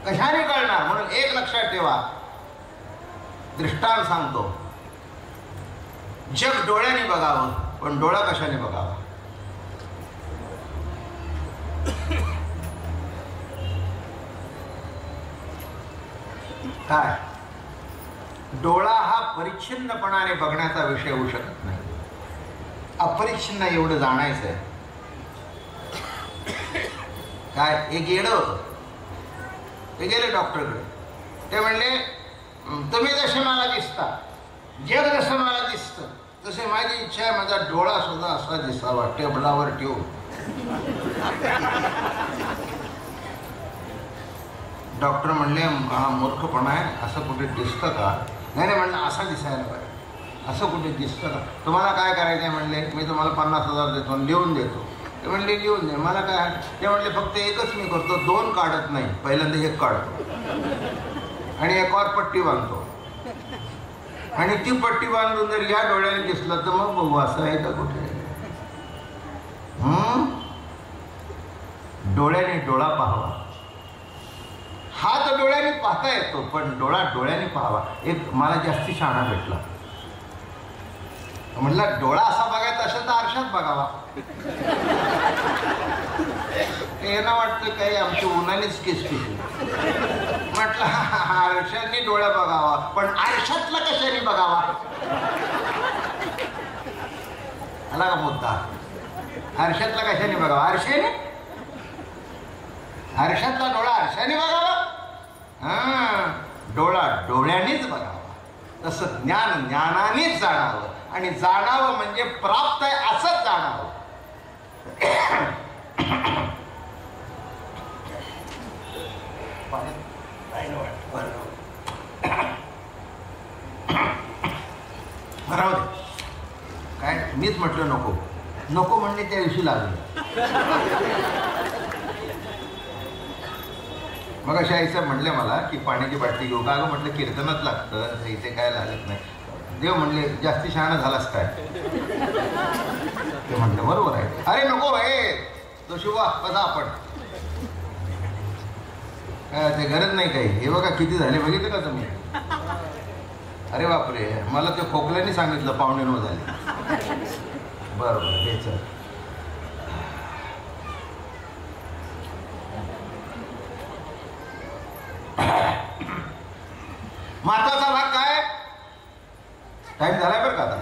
कशाने कळणार? म्हणून एक लक्षात ठेवा, दृष्टांत सांगतो. जग डोळ्याने बघावं, पण डोळा कशाने बघावा? काय? डोळा हा परिच्छिन्नपणाने बघण्याचा विषय होऊ शकत नाही. अपरीक्षांना एवढं जाणायचं आहे. काय एक येडं होतं, ते गेले डॉक्टरकडे. ते म्हणले तुम्ही जसे मला दिसता, जग जसं मला दिसतं तसे माझी इच्छा आहे माझा डोळा सुद्धा असा दिसावा, टेबलावर ठेवून. डॉक्टर म्हणले हा मूर्खपणा आहे, असं कुठे दिसतं का? नाही नाही म्हणलं असं दिसायला पाहिजे. असं कुठे दिसतं का? तुम्हाला काय करायचं आहे म्हणले, मी तुम्हाला 50,000 देतो, लिहून देतो. ते म्हणले लिहून दे, मला काय. ते म्हणले फक्त एकच मी करतो, 2 काढत नाही, पहिल्यांदा 1 काढतो आणि एकावर पट्टी बांधतो, आणि ती पट्टी बांधून जर या डोळ्याने दिसलं तर मग बघू असं आहे का कुठे. डोळ्याने डोळा पाहावा. हात डोळ्याने पाहता येतो, पण डोळा डोळ्याने पाहावा. एक मला जास्ती शहाणा भेटला, म्हटलं डोळा असा बघायचा असेल तर आरशात बघावा. हे ना वाटतं काही आमची उन्हानेच केस पिकली. म्हटलं आरशाने डोळा बघावा, पण आरशातला कशाने बघावा? आला का मुद्दा? आरशातला कशाने बघावा? आरशाने, आरशातला डोळा आरशाने बघावा. डोळा डोळ्यानेच बघावा. तसं ज्ञान ज्ञानानेच जाणावं, आणि जाणावं म्हणजे प्राप्त आहे असंच जाणावं. राहू दे, काय मीच म्हटलं नको नको म्हणणे त्या दिवशी लागले. मग अशा आईचं म्हणले मला की पाण्याची बाटली घेऊ का? अगं म्हटलं कीर्तनात लागतं, इथे काय लागत नाही. देव म्हणले जास्ती शहाणा झालास काय? ते म्हणलं बरोबर आहे. अरे नको भाई, तो शिवा बसा आपण, काय ते गरज नाही काही. हे बघा किती झाले बघितलं का तुम्ही? अरे बापरे, मला ते खोकल्याने सांगितलं 9:15 झाले. बरोबर हे चल. महत्वाचा भाग काय? टाइम झालाय बरं का आता.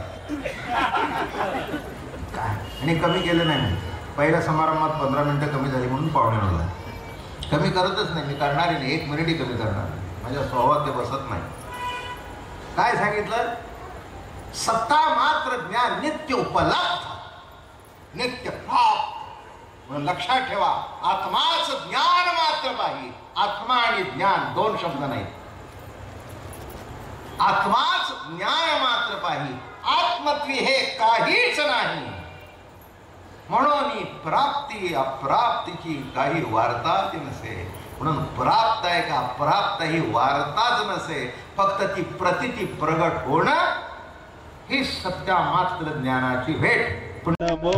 काय आणि कमी केलं नाही मी. पहिल्या समारंभात 15 मिनिटं कमी झाली म्हणून 9:15 झाले. कमी करतच नाही मी, करणारी नाही. 1 मिनिटही कमी करणार नाही, माझ्या स्वभावात ते बसत नाही. काय सांगितलं? सत्ता मात्र ज्ञान नित्य उपलब्ध, नित्य प्राप्त. म्हणून लक्षात ठेवा, आत्माच ज्ञान मात्र पाहिजे. आत्मा आणि ज्ञान 2 शब्द नाहीत. आत्माच ज्ञान मात्र पाहिजे, आत्मत्वी हे काहीच नाही. म्हणून प्राप्ती अप्राप्तीची काही वार्ताच नसे. म्हणून प्राप्त आहे का अप्राप्त ही वार्ताच नसे. फक्त ती प्रतिती प्रगट होणं ही सत्या मात्र ज्ञानाची भेट. नमो